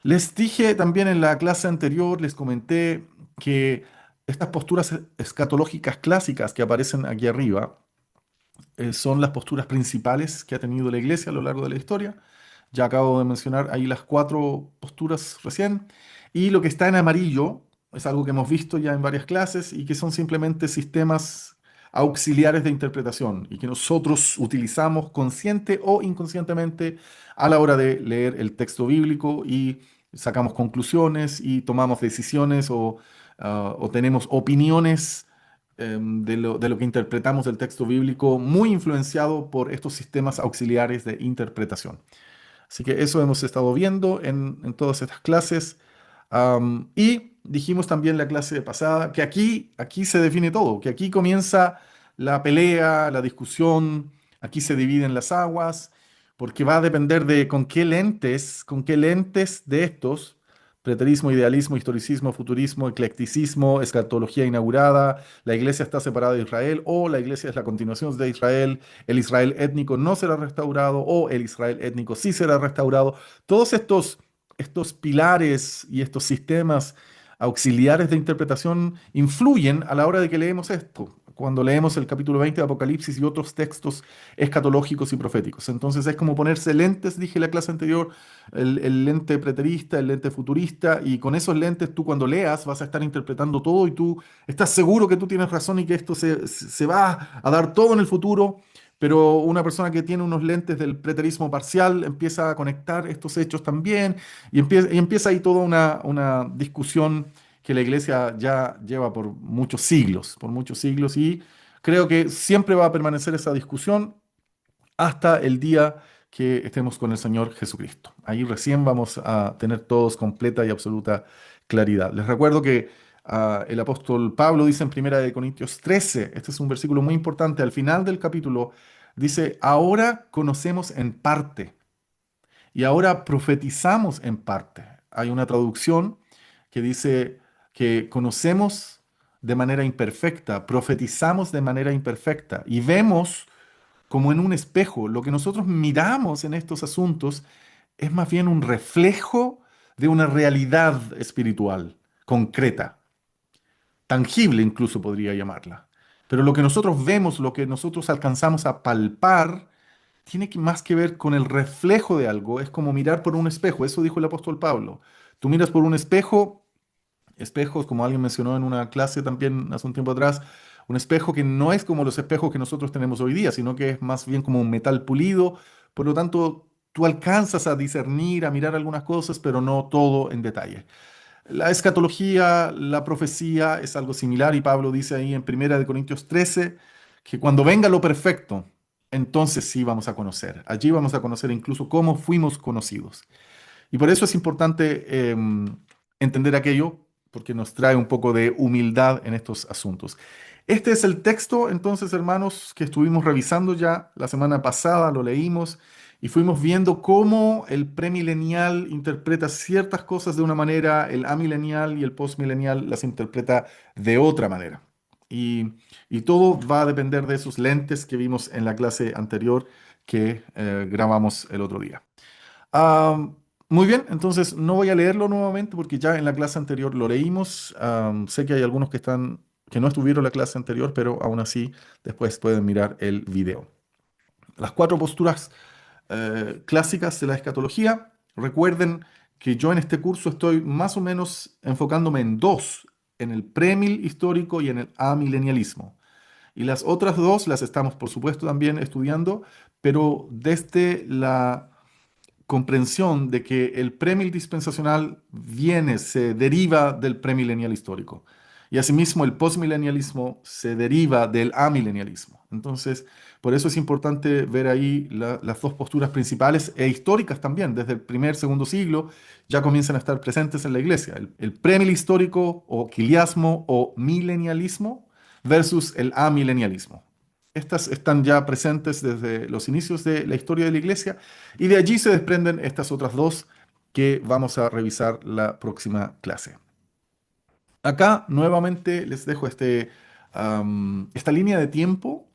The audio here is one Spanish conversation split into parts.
Les dije también en la clase anterior, les comenté que estas posturas escatológicas clásicas que aparecen aquí arriba son las posturas principales que ha tenido la Iglesia a lo largo de la historia. Ya acabo de mencionar ahí las cuatro posturas recién. Y lo que está en amarillo es algo que hemos visto ya en varias clases y que son simplemente sistemas auxiliares de interpretación y que nosotros utilizamos consciente o inconscientemente a la hora de leer el texto bíblico y sacamos conclusiones y tomamos decisiones o tenemos opiniones de lo que interpretamos del texto bíblico, muy influenciado por estos sistemas auxiliares de interpretación. Así que eso hemos estado viendo en todas estas clases. Y dijimos también la clase pasada que aquí se define todo, que aquí comienza la pelea, la discusión, aquí se dividen las aguas, porque va a depender de con qué lentes de estos, preterismo, idealismo, historicismo, futurismo, eclecticismo, escatología inaugurada, la iglesia está separada de Israel o la iglesia es la continuación de Israel, el Israel étnico no será restaurado o el Israel étnico sí será restaurado. Todos estos pilares y estos sistemas auxiliares de interpretación influyen a la hora de que leemos esto, cuando leemos el capítulo 20 de Apocalipsis y otros textos escatológicos y proféticos. Entonces es como ponerse lentes, dije en la clase anterior, el lente preterista, el lente futurista, y con esos lentes tú cuando leas vas a estar interpretando todo y tú estás seguro que tú tienes razón y que esto se va a dar todo en el futuro. Pero una persona que tiene unos lentes del preterismo parcial empieza a conectar estos hechos también y empieza ahí toda una discusión que la iglesia ya lleva por muchos siglos, y creo que siempre va a permanecer esa discusión hasta el día que estemos con el Señor Jesucristo. Ahí recién vamos a tener todos completa y absoluta claridad. Les recuerdo que el apóstol Pablo dice en Primera de Corintios 13, este es un versículo muy importante, al final del capítulo, dice, ahora conocemos en parte y ahora profetizamos en parte. Hay una traducción que dice que conocemos de manera imperfecta, profetizamos de manera imperfecta y vemos como en un espejo. Lo que nosotros miramos en estos asuntos es más bien un reflejo de una realidad espiritual concreta, tangible incluso podría llamarla. Pero lo que nosotros vemos, lo que nosotros alcanzamos a palpar, tiene más que ver con el reflejo de algo. Es como mirar por un espejo. Eso dijo el apóstol Pablo. Tú miras por un espejo, espejos, como alguien mencionó en una clase también hace un tiempo atrás, un espejo que no es como los espejos que nosotros tenemos hoy día, sino que es más bien como un metal pulido. Por lo tanto, tú alcanzas a discernir, a mirar algunas cosas, pero no todo en detalle. La escatología, la profecía es algo similar y Pablo dice ahí en Primera de Corintios 13 que cuando venga lo perfecto, entonces sí vamos a conocer. Allí vamos a conocer incluso cómo fuimos conocidos. Y por eso es importante entender aquello, porque nos trae un poco de humildad en estos asuntos. Este es el texto, entonces, hermanos, que estuvimos revisando ya la semana pasada, lo leímos y fuimos viendo cómo el premilenial interpreta ciertas cosas de una manera, el amilenial y el postmilenial las interpreta de otra manera. Y, y todo va a depender de esos lentes que vimos en la clase anterior que grabamos el otro día. Ah, muy bien, entonces no voy a leerlo nuevamente porque ya en la clase anterior lo leímos. Sé que hay algunos que no estuvieron en la clase anterior, pero aún así después pueden mirar el video. Las cuatro posturas clásicas de la escatología. Recuerden que yo en este curso estoy más o menos enfocándome en dos, en el premil histórico y en el amilenialismo. Y las otras dos las estamos, por supuesto, también estudiando, pero desde la comprensión de que el premil dispensacional se deriva del premilenial histórico. Y asimismo el postmilenialismo se deriva del amilenialismo. Entonces, por eso es importante ver ahí las dos posturas principales e históricas también. Desde el primer, segundo siglo ya comienzan a estar presentes en la iglesia. El premil histórico o quiliasmo o milenialismo versus el amilenialismo. Estas están ya presentes desde los inicios de la historia de la iglesia y de allí se desprenden estas otras dos que vamos a revisar la próxima clase. Acá nuevamente les dejo esta línea de tiempo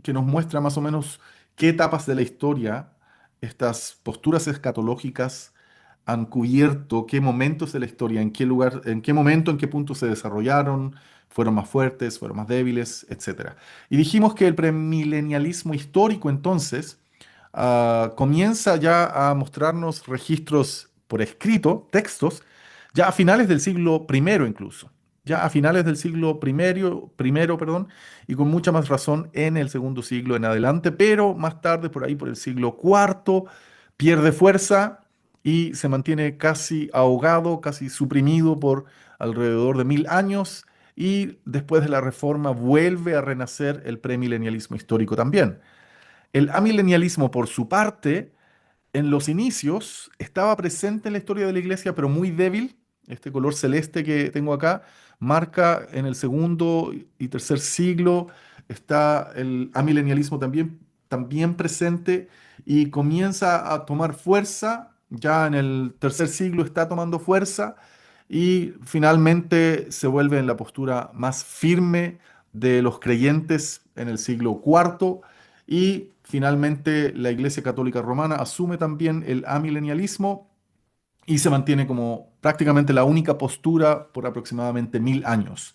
que nos muestra más o menos qué etapas de la historia estas posturas escatológicas han cubierto qué momentos de la historia, en qué lugar, en qué momento, en qué punto se desarrollaron, fueron más fuertes, fueron más débiles, etcétera. Y dijimos que el premilenialismo histórico entonces comienza ya a mostrarnos registros por escrito, textos, ya a finales del siglo primero incluso, ya a finales del siglo primero, perdón, y con mucha más razón en el segundo siglo en adelante, pero más tarde, por ahí por el siglo cuarto, pierde fuerza y se mantiene casi ahogado, casi suprimido por alrededor de 1000 años, y después de la Reforma vuelve a renacer el premilenialismo histórico también. El amilenialismo, por su parte, en los inicios estaba presente en la historia de la iglesia, pero muy débil. Este color celeste que tengo acá marca en el segundo y tercer siglo, está el amilenialismo también presente y comienza a tomar fuerza. Ya en el tercer siglo está tomando fuerza y finalmente se vuelve en la postura más firme de los creyentes en el siglo cuarto, y finalmente la Iglesia Católica Romana asume también el amilenialismo y se mantiene como prácticamente la única postura por aproximadamente 1000 años.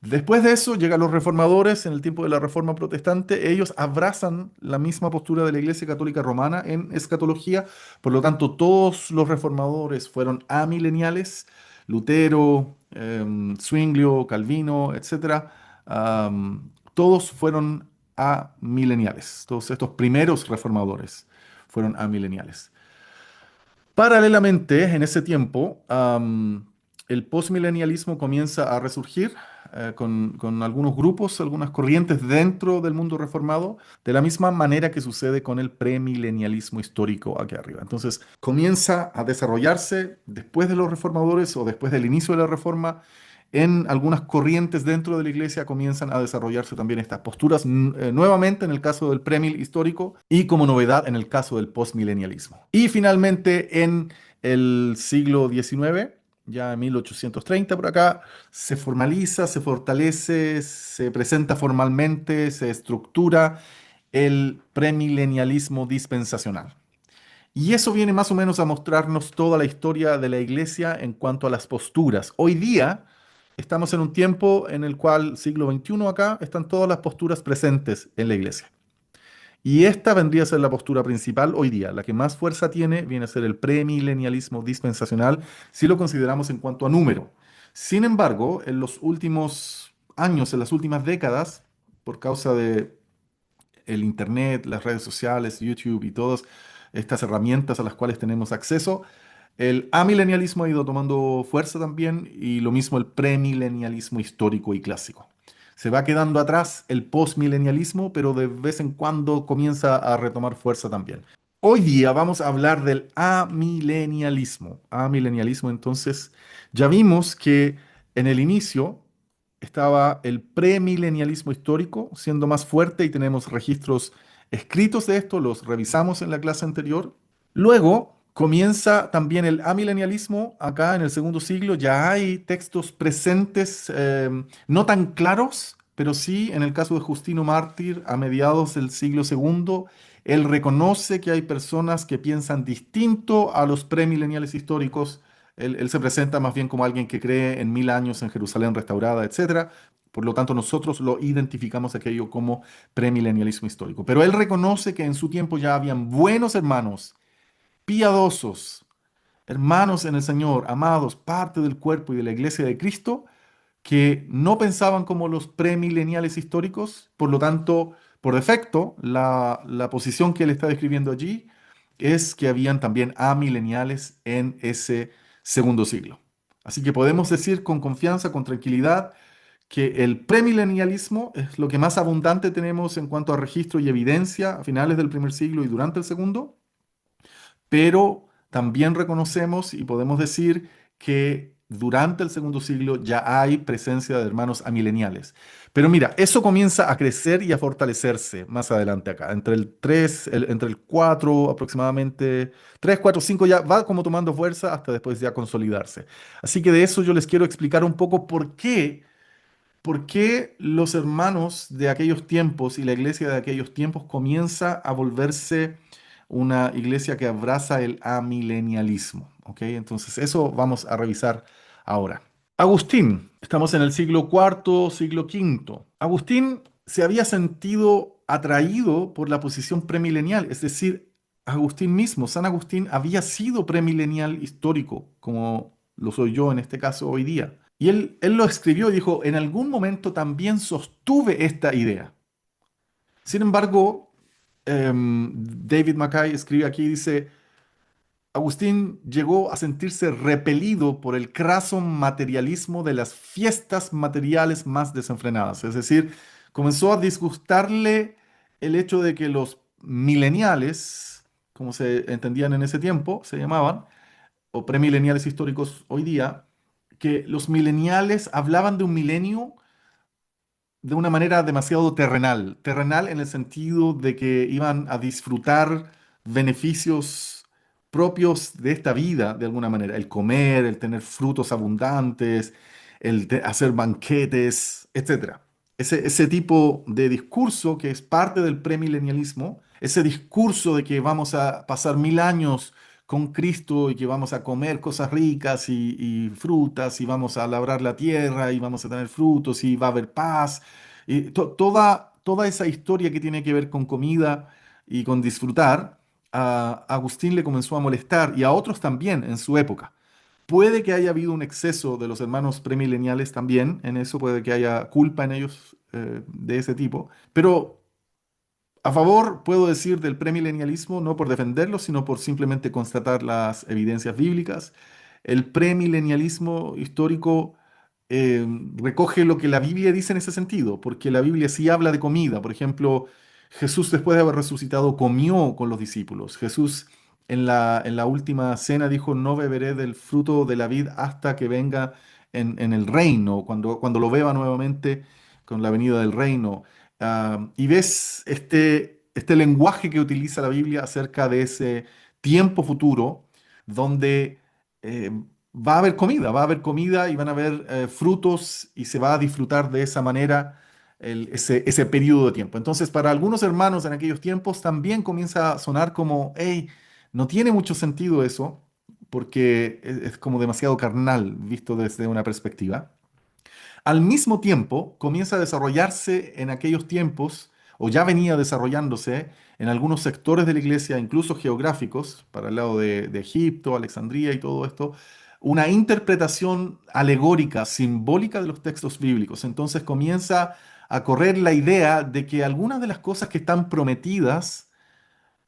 Después de eso llegan los reformadores en el tiempo de la Reforma Protestante. Ellos abrazan la misma postura de la Iglesia Católica Romana en escatología. Por lo tanto, todos los reformadores fueron amileniales. Lutero, Zwinglio, Calvino, etcétera, todos fueron amileniales. Todos estos primeros reformadores fueron amileniales. Paralelamente, en ese tiempo, el postmilenialismo comienza a resurgir con algunos grupos, algunas corrientes dentro del mundo reformado, de la misma manera que sucede con el premilenialismo histórico aquí arriba. Entonces, comienza a desarrollarse después de los reformadores o después del inicio de la reforma. En algunas corrientes dentro de la iglesia comienzan a desarrollarse también estas posturas nuevamente en el caso del premil histórico y como novedad en el caso del postmilenialismo. Y finalmente en el siglo XIX, ya en 1830 por acá, se formaliza, se fortalece, se presenta formalmente, se estructura el premilenialismo dispensacional. Y eso viene más o menos a mostrarnos toda la historia de la iglesia en cuanto a las posturas. Hoy día estamos en un tiempo en el cual, siglo XXI acá, están todas las posturas presentes en la iglesia. Y esta vendría a ser la postura principal hoy día. La que más fuerza tiene viene a ser el premilenialismo dispensacional, si lo consideramos en cuanto a número. Sin embargo, en los últimos años, en las últimas décadas, por causa de el Internet, las redes sociales, YouTube y todas estas herramientas a las cuales tenemos acceso, el amilenialismo ha ido tomando fuerza también, y lo mismo el premilenialismo histórico y clásico. Se va quedando atrás el postmilenialismo, pero de vez en cuando comienza a retomar fuerza también. Hoy día vamos a hablar del amilenialismo. Amilenialismo, entonces, ya vimos que en el inicio estaba el premilenialismo histórico siendo más fuerte y tenemos registros escritos de esto, los revisamos en la clase anterior. Luego comienza también el amilenialismo acá en el segundo siglo, ya hay textos presentes no tan claros, pero sí en el caso de Justino Mártir a mediados del siglo segundo, él reconoce que hay personas que piensan distinto a los premileniales históricos. Él se presenta más bien como alguien que cree en 1000 años en Jerusalén restaurada, etcétera. Por lo tanto, nosotros lo identificamos aquello como premilenialismo histórico. Pero él reconoce que en su tiempo ya habían buenos hermanos, piadosos, hermanos en el Señor, amados, parte del cuerpo y de la iglesia de Cristo, que no pensaban como los premileniales históricos. Por lo tanto, por defecto, la posición que él está describiendo allí es que habían también amileniales en ese segundo siglo. Así que podemos decir con confianza, con tranquilidad, que el premilenialismo es lo que más abundante tenemos en cuanto a registro y evidencia a finales del primer siglo y durante el segundo, pero también reconocemos y podemos decir que durante el segundo siglo ya hay presencia de hermanos amileniales. Pero mira, eso comienza a crecer y a fortalecerse más adelante acá, entre el 3, entre el 4 aproximadamente, 3, 4, 5 ya va como tomando fuerza hasta después ya consolidarse. Así que de eso yo les quiero explicar un poco por qué los hermanos de aquellos tiempos y la iglesia de aquellos tiempos comienza a volverse una iglesia que abraza el amilenialismo. ¿ok? Entonces, eso vamos a revisar ahora. Agustín, estamos en el siglo cuarto, siglo quinto. Agustín se había sentido atraído por la posición premilenial, es decir, Agustín mismo, San Agustín había sido premilenial histórico, como lo soy yo en este caso hoy día. Y él lo escribió y dijo, en algún momento también sostuve esta idea. Sin embargo, David Mackay escribe aquí, dice, Agustín llegó a sentirse repelido por el craso materialismo de las fiestas materiales más desenfrenadas. Es decir, comenzó a disgustarle el hecho de que los mileniales, como se entendían en ese tiempo, se llamaban, o premileniales históricos hoy día, que los mileniales hablaban de un milenio de una manera demasiado terrenal. Terrenal en el sentido de que iban a disfrutar beneficios propios de esta vida, de alguna manera. El comer, el tener frutos abundantes, hacer banquetes, etcétera. Ese tipo de discurso que es parte del premilenialismo, ese discurso de que vamos a pasar 1000 años con Cristo y que vamos a comer cosas ricas y frutas y vamos a labrar la tierra y vamos a tener frutos y va a haber paz. Y toda esa historia que tiene que ver con comida y con disfrutar, a Agustín le comenzó a molestar y a otros también en su época. Puede que haya habido un exceso de los hermanos premileniales también, en eso puede que haya culpa en ellos de ese tipo, pero a favor, puedo decir, del premilenialismo, no por defenderlo, sino por simplemente constatar las evidencias bíblicas. El premilenialismo histórico eh, recoge lo que la Biblia dice en ese sentido, porque la Biblia sí habla de comida. Por ejemplo, Jesús después de haber resucitado comió con los discípulos. Jesús en la última cena dijo, no beberé del fruto de la vid hasta que venga en el reino, cuando lo beba nuevamente con la venida del reino. Y ves este lenguaje que utiliza la Biblia acerca de ese tiempo futuro donde eh, va a haber comida y van a haber frutos y se va a disfrutar de esa manera ese periodo de tiempo. Entonces, para algunos hermanos en aquellos tiempos también comienza a sonar como, hey, no tiene mucho sentido eso porque es como demasiado carnal visto desde una perspectiva. Al mismo tiempo, comienza a desarrollarse en aquellos tiempos, o ya venía desarrollándose en algunos sectores de la iglesia, incluso geográficos, para el lado de Egipto, Alejandría y todo esto, una interpretación alegórica, simbólica de los textos bíblicos. Entonces comienza a correr la idea de que algunas de las cosas que están prometidas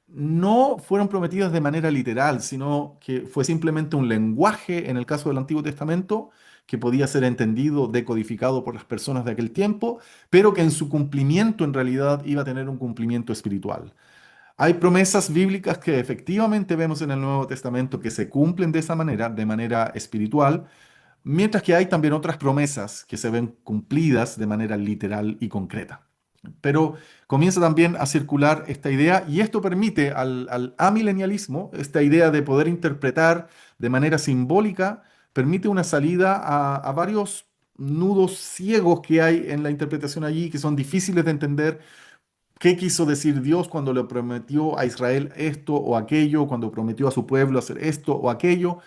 no fueron prometidas de manera literal, sino que fue simplemente un lenguaje, en el caso del Antiguo Testamento, que podía ser entendido, decodificado por las personas de aquel tiempo, pero que en su cumplimiento en realidad iba a tener un cumplimiento espiritual. Hay promesas bíblicas que efectivamente vemos en el Nuevo Testamento que se cumplen de manera espiritual, mientras que hay también otras promesas que se ven cumplidas de manera literal y concreta. Pero comienza también a circular esta idea y esto permite al amilenialismo, esta idea de poder interpretar de manera simbólica, permite una salida a varios nudos ciegos que hay en la interpretación allí, que son difíciles de entender. ¿Qué quiso decir Dios cuando le prometió a Israel esto o aquello, cuando prometió a su pueblo hacer esto o aquello?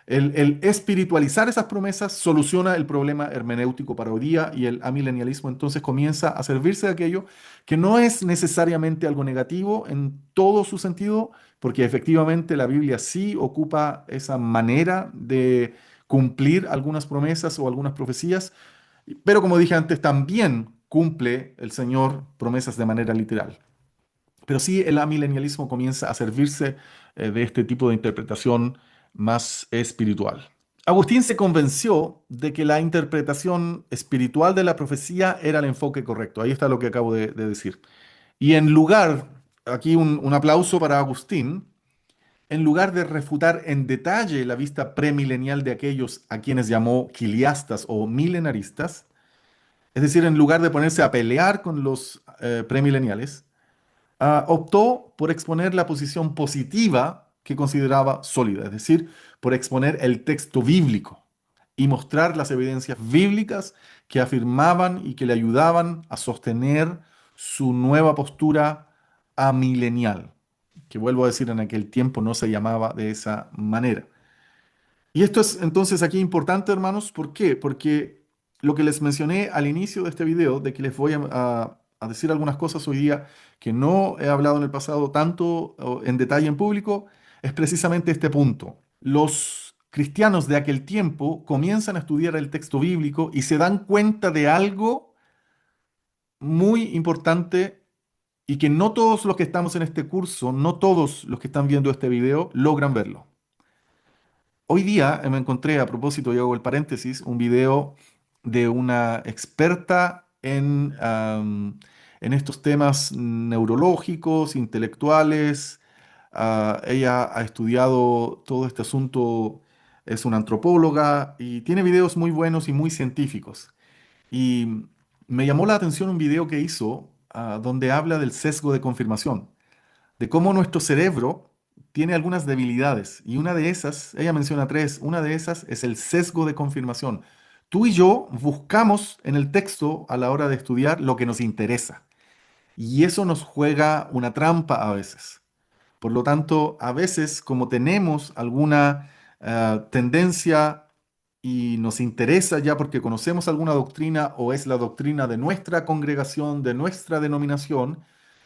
El espiritualizar esas promesas soluciona el problema hermenéutico para hoy día y el amilenialismo entonces comienza a servirse de aquello que no es necesariamente algo negativo en todo su sentido, porque efectivamente la Biblia sí ocupa esa manera de cumplir algunas promesas o algunas profecías, pero como dije antes, también cumple el Señor promesas de manera literal. Pero sí, el amilenialismo comienza a servirse de este tipo de interpretación más espiritual. Agustín se convenció de que la interpretación espiritual de la profecía era el enfoque correcto. Ahí está lo que acabo de decir. Y en lugar, aquí un aplauso para Agustín, en lugar de refutar en detalle la vista premilenial de aquellos a quienes llamó quiliastas o milenaristas, es decir, en lugar de ponerse a pelear con los premileniales, optó por exponer la posición positiva que consideraba sólida, es decir, por exponer el texto bíblico y mostrar las evidencias bíblicas que afirmaban y que le ayudaban a sostener su nueva postura amilenial, que vuelvo a decir, en aquel tiempo no se llamaba de esa manera. Y esto es entonces aquí importante, hermanos. ¿Por qué? Porque lo que les mencioné al inicio de este video, de que les voy a decir algunas cosas hoy día que no he hablado en el pasado tanto o en detalle en público, es precisamente este punto. Los cristianos de aquel tiempo comienzan a estudiar el texto bíblico y se dan cuenta de algo muy importante y que no todos los que estamos en este curso, no todos los que están viendo este video logran verlo. Hoy día me encontré, a propósito, y hago el paréntesis, un video de una experta en estos temas neurológicos, intelectuales. Ella ha estudiado todo este asunto, es una antropóloga y tiene videos muy buenos y muy científicos. Y me llamó la atención un video que hizo, donde habla del sesgo de confirmación, de cómo nuestro cerebro tiene algunas debilidades. Y una de esas, ella menciona tres, una de esas es el sesgo de confirmación. Tú y yo buscamos en el texto a la hora de estudiar lo que nos interesa. Y eso nos juega una trampa a veces. Por lo tanto, a veces, como tenemos alguna tendencia y nos interesa ya porque conocemos alguna doctrina o es la doctrina de nuestra congregación, de nuestra denominación,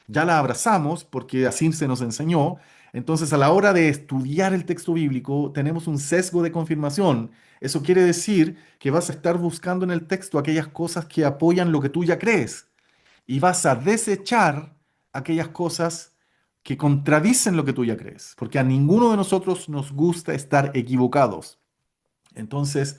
ya la abrazamos porque así se nos enseñó. Entonces, a la hora de estudiar el texto bíblico, tenemos un sesgo de confirmación. Eso quiere decir que vas a estar buscando en el texto aquellas cosas que apoyan lo que tú ya crees y vas a desechar aquellas cosas que contradicen lo que tú ya crees, porque a ninguno de nosotros nos gusta estar equivocados. Entonces,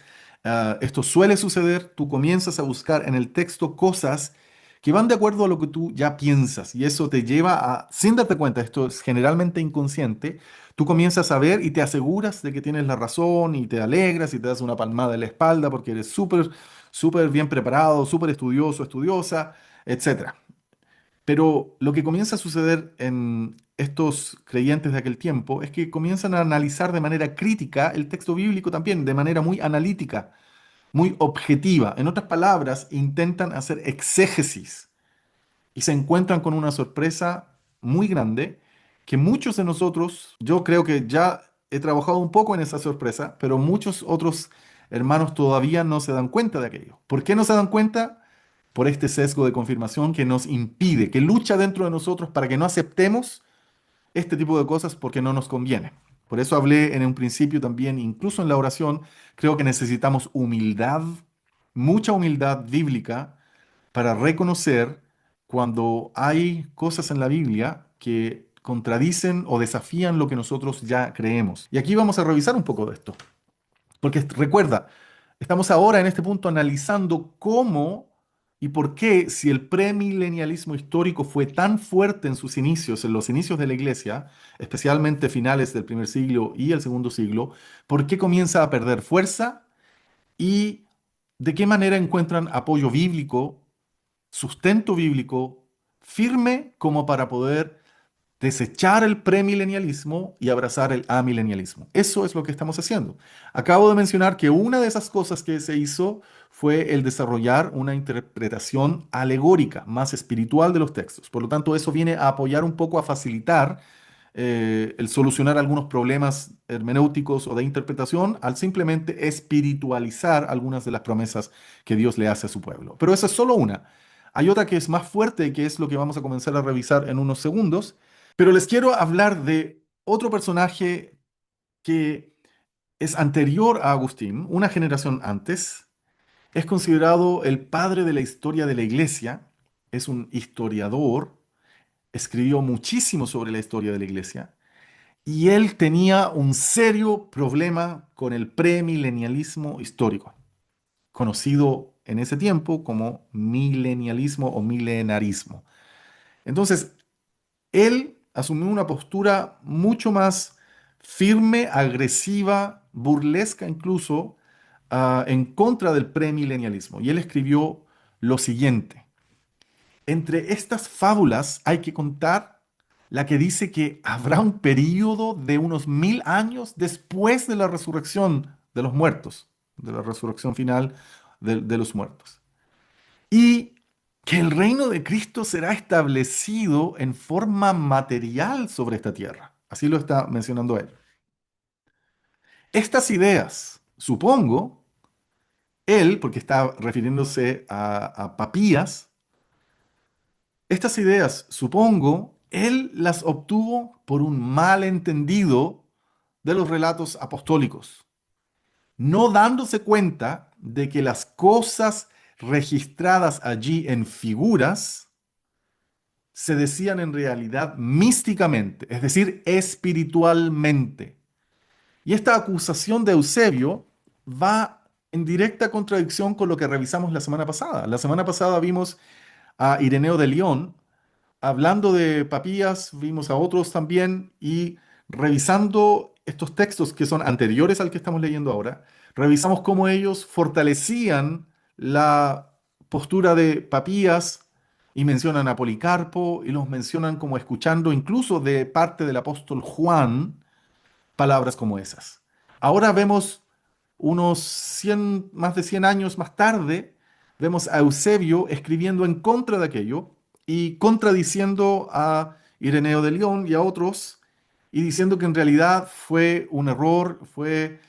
esto suele suceder, tú comienzas a buscar en el texto cosas que van de acuerdo a lo que tú ya piensas y eso te lleva a, sin darte cuenta, esto es generalmente inconsciente, tú comienzas a ver y te aseguras de que tienes la razón y te alegras y te das una palmada en la espalda porque eres súper, súper bien preparado, súper estudioso, estudiosa, etcétera. Pero lo que comienza a suceder en estos creyentes de aquel tiempo es que comienzan a analizar de manera crítica el texto bíblico también, de manera muy analítica, muy objetiva. En otras palabras, intentan hacer exégesis y se encuentran con una sorpresa muy grande que muchos de nosotros, yo creo que ya he trabajado un poco en esa sorpresa, pero muchos otros hermanos todavía no se dan cuenta de aquello. ¿Por qué no se dan cuenta? Por este sesgo de confirmación que nos impide, que lucha dentro de nosotros para que no aceptemos este tipo de cosas porque no nos conviene. Por eso hablé en un principio también, incluso en la oración, creo que necesitamos humildad, mucha humildad bíblica para reconocer cuando hay cosas en la Biblia que contradicen o desafían lo que nosotros ya creemos. Y aquí vamos a revisar un poco de esto. Porque recuerda, estamos ahora en este punto analizando cómo y por qué, si el premilenialismo histórico fue tan fuerte en sus inicios, en los inicios de la iglesia, especialmente finales del primer siglo y el segundo siglo, por qué comienza a perder fuerza y de qué manera encuentran apoyo bíblico, sustento bíblico firme como para poder desechar el premilenialismo y abrazar el amilenialismo. Eso es lo que estamos haciendo. Acabo de mencionar que una de esas cosas que se hizo fue el desarrollar una interpretación alegórica, más espiritual de los textos. Por lo tanto, eso viene a apoyar un poco, a facilitar el solucionar algunos problemas hermenéuticos o de interpretación al simplemente espiritualizar algunas de las promesas que Dios le hace a su pueblo. Pero esa es solo una. Hay otra que es más fuerte, que es lo que vamos a comenzar a revisar en unos segundos, pero les quiero hablar de otro personaje que es anterior a Agustín, una generación antes. Es considerado el padre de la historia de la iglesia. Es un historiador. Escribió muchísimo sobre la historia de la iglesia. Y él tenía un serio problema con el premilenialismo histórico, conocido en ese tiempo como milenialismo o milenarismo. Entonces, él asumió una postura mucho más firme, agresiva, burlesca incluso, en contra del premilenialismo. Y él escribió lo siguiente: entre estas fábulas hay que contar la que dice que habrá un período de unos 1000 años después de la resurrección de los muertos, de la resurrección final de los muertos. Y que el reino de Cristo será establecido en forma material sobre esta tierra. Así lo está mencionando él. Estas ideas, supongo, él, porque está refiriéndose a Papías, estas ideas, supongo, él las obtuvo por un malentendido de los relatos apostólicos, no dándose cuenta de que las cosas registradas allí en figuras se decían en realidad místicamente, es decir, espiritualmente. Y esta acusación de Eusebio va en directa contradicción con lo que revisamos la semana pasada. La semana pasada vimos a Ireneo de León hablando de Papías, vimos a otros también y revisando estos textos que son anteriores al que estamos leyendo ahora, revisamos cómo ellos fortalecían la postura de Papías y mencionan a Policarpo y los mencionan como escuchando incluso de parte del apóstol Juan palabras como esas. Ahora vemos unos 100, más de 100 años más tarde, vemos a Eusebio escribiendo en contra de aquello y contradiciendo a Ireneo de León y a otros y diciendo que en realidad fue un error, fue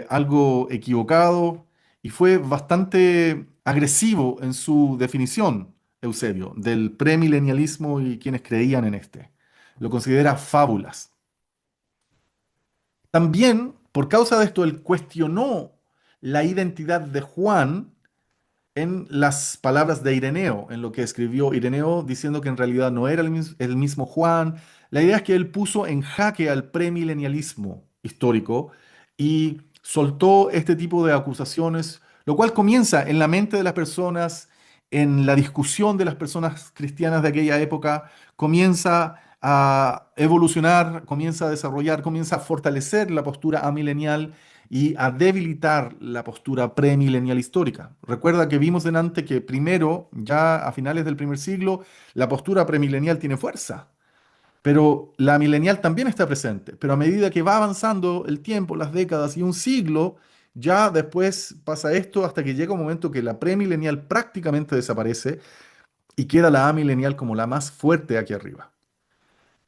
algo equivocado y fue bastante agresivo en su definición, Eusebio, del premilenialismo y quienes creían en este. Lo considera fábulas. También, por causa de esto, él cuestionó la identidad de Juan en las palabras de Ireneo, en lo que escribió Ireneo, diciendo que en realidad no era el mismo Juan. La idea es que él puso en jaque al premilenialismo histórico y soltó este tipo de acusaciones, lo cual comienza en la mente de las personas, en la discusión de las personas cristianas de aquella época, comienza a evolucionar, comienza a desarrollar, comienza a fortalecer la postura amilenial y a debilitar la postura premilenial histórica. Recuerda que vimos delante que primero, ya a finales del primer siglo, la postura premilenial tiene fuerza, pero la milenial también está presente. Pero a medida que va avanzando el tiempo, las décadas y un siglo, ya después pasa esto hasta que llega un momento que la premilenial prácticamente desaparece y queda la amilenial como la más fuerte aquí arriba.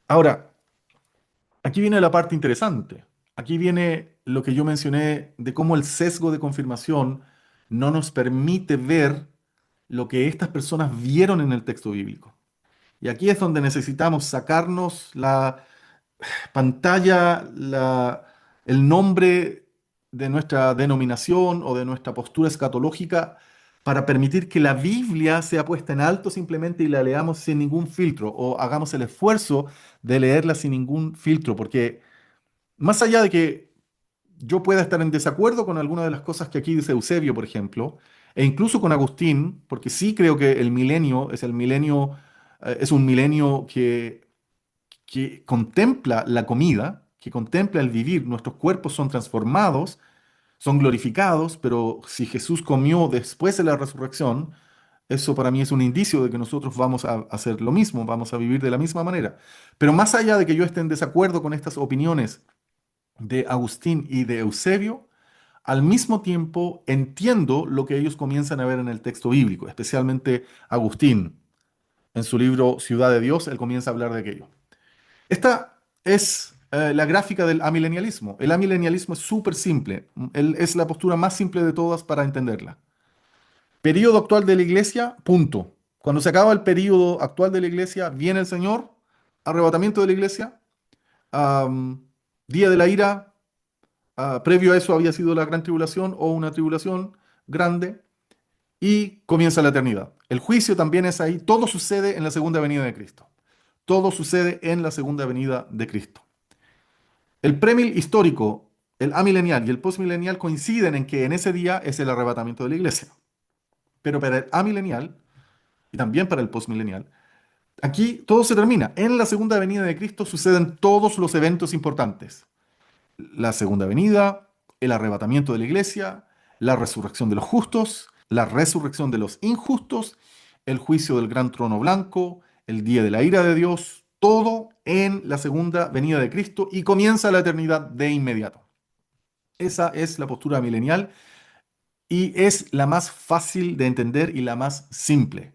Ahora, aquí viene la parte interesante. Aquí viene lo que yo mencioné de cómo el sesgo de confirmación no nos permite ver lo que estas personas vieron en el texto bíblico. Y aquí es donde necesitamos sacarnos la pantalla, el nombre de nuestra denominación o de nuestra postura escatológica para permitir que la Biblia sea puesta en alto simplemente y la leamos sin ningún filtro o hagamos el esfuerzo de leerla sin ningún filtro, porque más allá de que yo pueda estar en desacuerdo con algunas de las cosas que aquí dice Eusebio, por ejemplo, e incluso con Agustín, porque sí creo que el milenio es el milenio, es un milenio que contempla la comida, que contempla el vivir. Nuestros cuerpos son transformados, son glorificados, pero si Jesús comió después de la resurrección, eso para mí es un indicio de que nosotros vamos a hacer lo mismo, vamos a vivir de la misma manera. Pero más allá de que yo esté en desacuerdo con estas opiniones de Agustín y de Eusebio, al mismo tiempo entiendo lo que ellos comienzan a ver en el texto bíblico, especialmente Agustín. En su libro Ciudad de Dios, él comienza a hablar de aquello. Esta es la gráfica del amilenialismo. El amilenialismo es súper simple. Es la postura más simple de todas para entenderla. Período actual de la iglesia, punto. Cuando se acaba el período actual de la iglesia, viene el Señor, arrebatamiento de la iglesia, am, día de la ira, previo a eso había sido la gran tribulación o una tribulación grande y comienza la eternidad. El juicio también es ahí, todo sucede en la segunda venida de Cristo. Todo sucede en la segunda venida de Cristo. El premil histórico, el amilenial y el postmilenial coinciden en que en ese día es el arrebatamiento de la iglesia. Pero para el amilenial y también para el postmilenial, aquí todo se termina. En la segunda venida de Cristo suceden todos los eventos importantes. La segunda venida, el arrebatamiento de la iglesia, la resurrección de los justos, la resurrección de los injustos, el juicio del gran trono blanco, el día de la ira de Dios, todo en la segunda venida de Cristo y comienza la eternidad de inmediato. Esa es la postura milenial y es la más fácil de entender y la más simple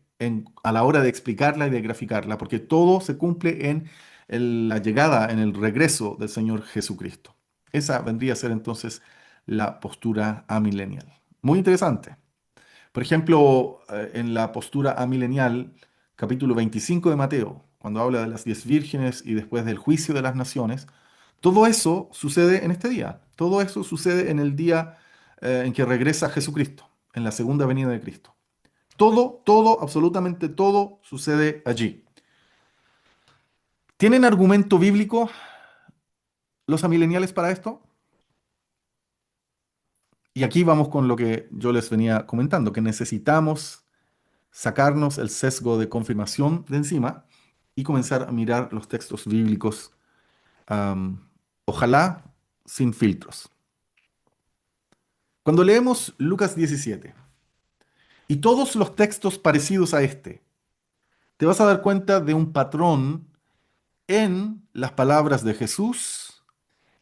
a la hora de explicarla y de graficarla, porque todo se cumple en la llegada, en el regreso del Señor Jesucristo. Esa vendría a ser entonces la postura amilenial. Muy interesante. Por ejemplo, en la postura amilenial, capítulo 25 de Mateo, cuando habla de las 10 vírgenes y después del juicio de las naciones, todo eso sucede en este día. Todo eso sucede en el día en que regresa Jesucristo, en la segunda venida de Cristo. Todo, todo, absolutamente todo sucede allí. ¿Tienen argumento bíblico los amileniales para esto? Y aquí vamos con lo que yo les venía comentando, que necesitamos sacarnos el sesgo de confirmación de encima y comenzar a mirar los textos bíblicos, am, ojalá sin filtros. Cuando leemos Lucas 17 y todos los textos parecidos a este, te vas a dar cuenta de un patrón en las palabras de Jesús,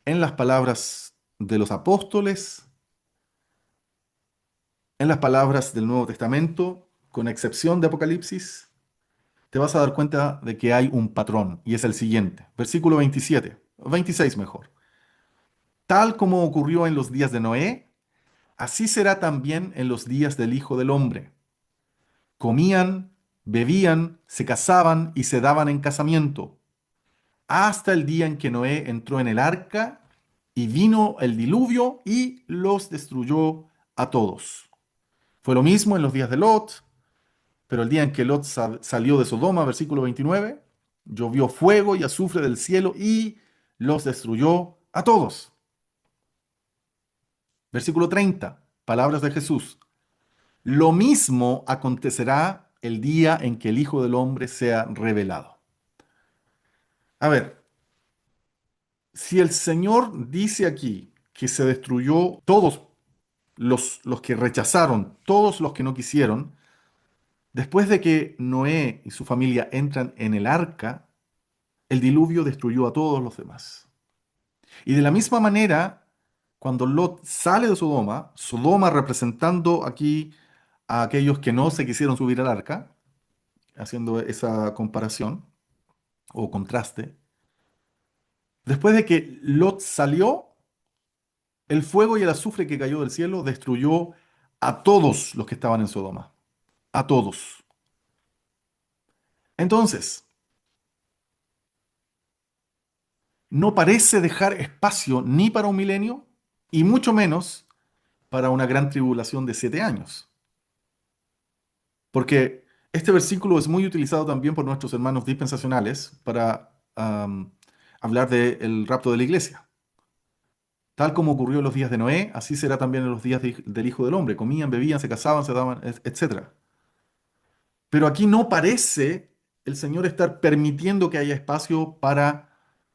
en las palabras de los apóstoles, en las palabras del Nuevo Testamento, con excepción de Apocalipsis. Te vas a dar cuenta de que hay un patrón y es el siguiente. Versículo 27, 26 mejor. Tal como ocurrió en los días de Noé, así será también en los días del Hijo del Hombre. Comían, bebían, se casaban y se daban en casamiento, hasta el día en que Noé entró en el arca y vino el diluvio y los destruyó a todos. Fue lo mismo en los días de Lot. Pero el día en que Lot salió de Sodoma, versículo 29, llovió fuego y azufre del cielo y los destruyó a todos. Versículo 30, palabras de Jesús. Lo mismo acontecerá el día en que el Hijo del Hombre sea revelado. A ver, si el Señor dice aquí que se destruyó todos los que rechazaron, todos los que no quisieron, después de que Noé y su familia entran en el arca, el diluvio destruyó a todos los demás. Y de la misma manera, cuando Lot sale de Sodoma, Sodoma representando aquí a aquellos que no se quisieron subir al arca, haciendo esa comparación o contraste, después de que Lot salió, el fuego y el azufre que cayó del cielo destruyó a todos los que estaban en Sodoma, a todos. Entonces, no parece dejar espacio ni para un milenio y mucho menos para una gran tribulación de 7 años. Porque este versículo es muy utilizado también por nuestros hermanos dispensacionales para hablar del rapto de la iglesia. Tal como ocurrió en los días de Noé, así será también en los días del Hijo del Hombre. Comían, bebían, se casaban, se daban, etcétera. Pero aquí no parece el Señor estar permitiendo que haya espacio para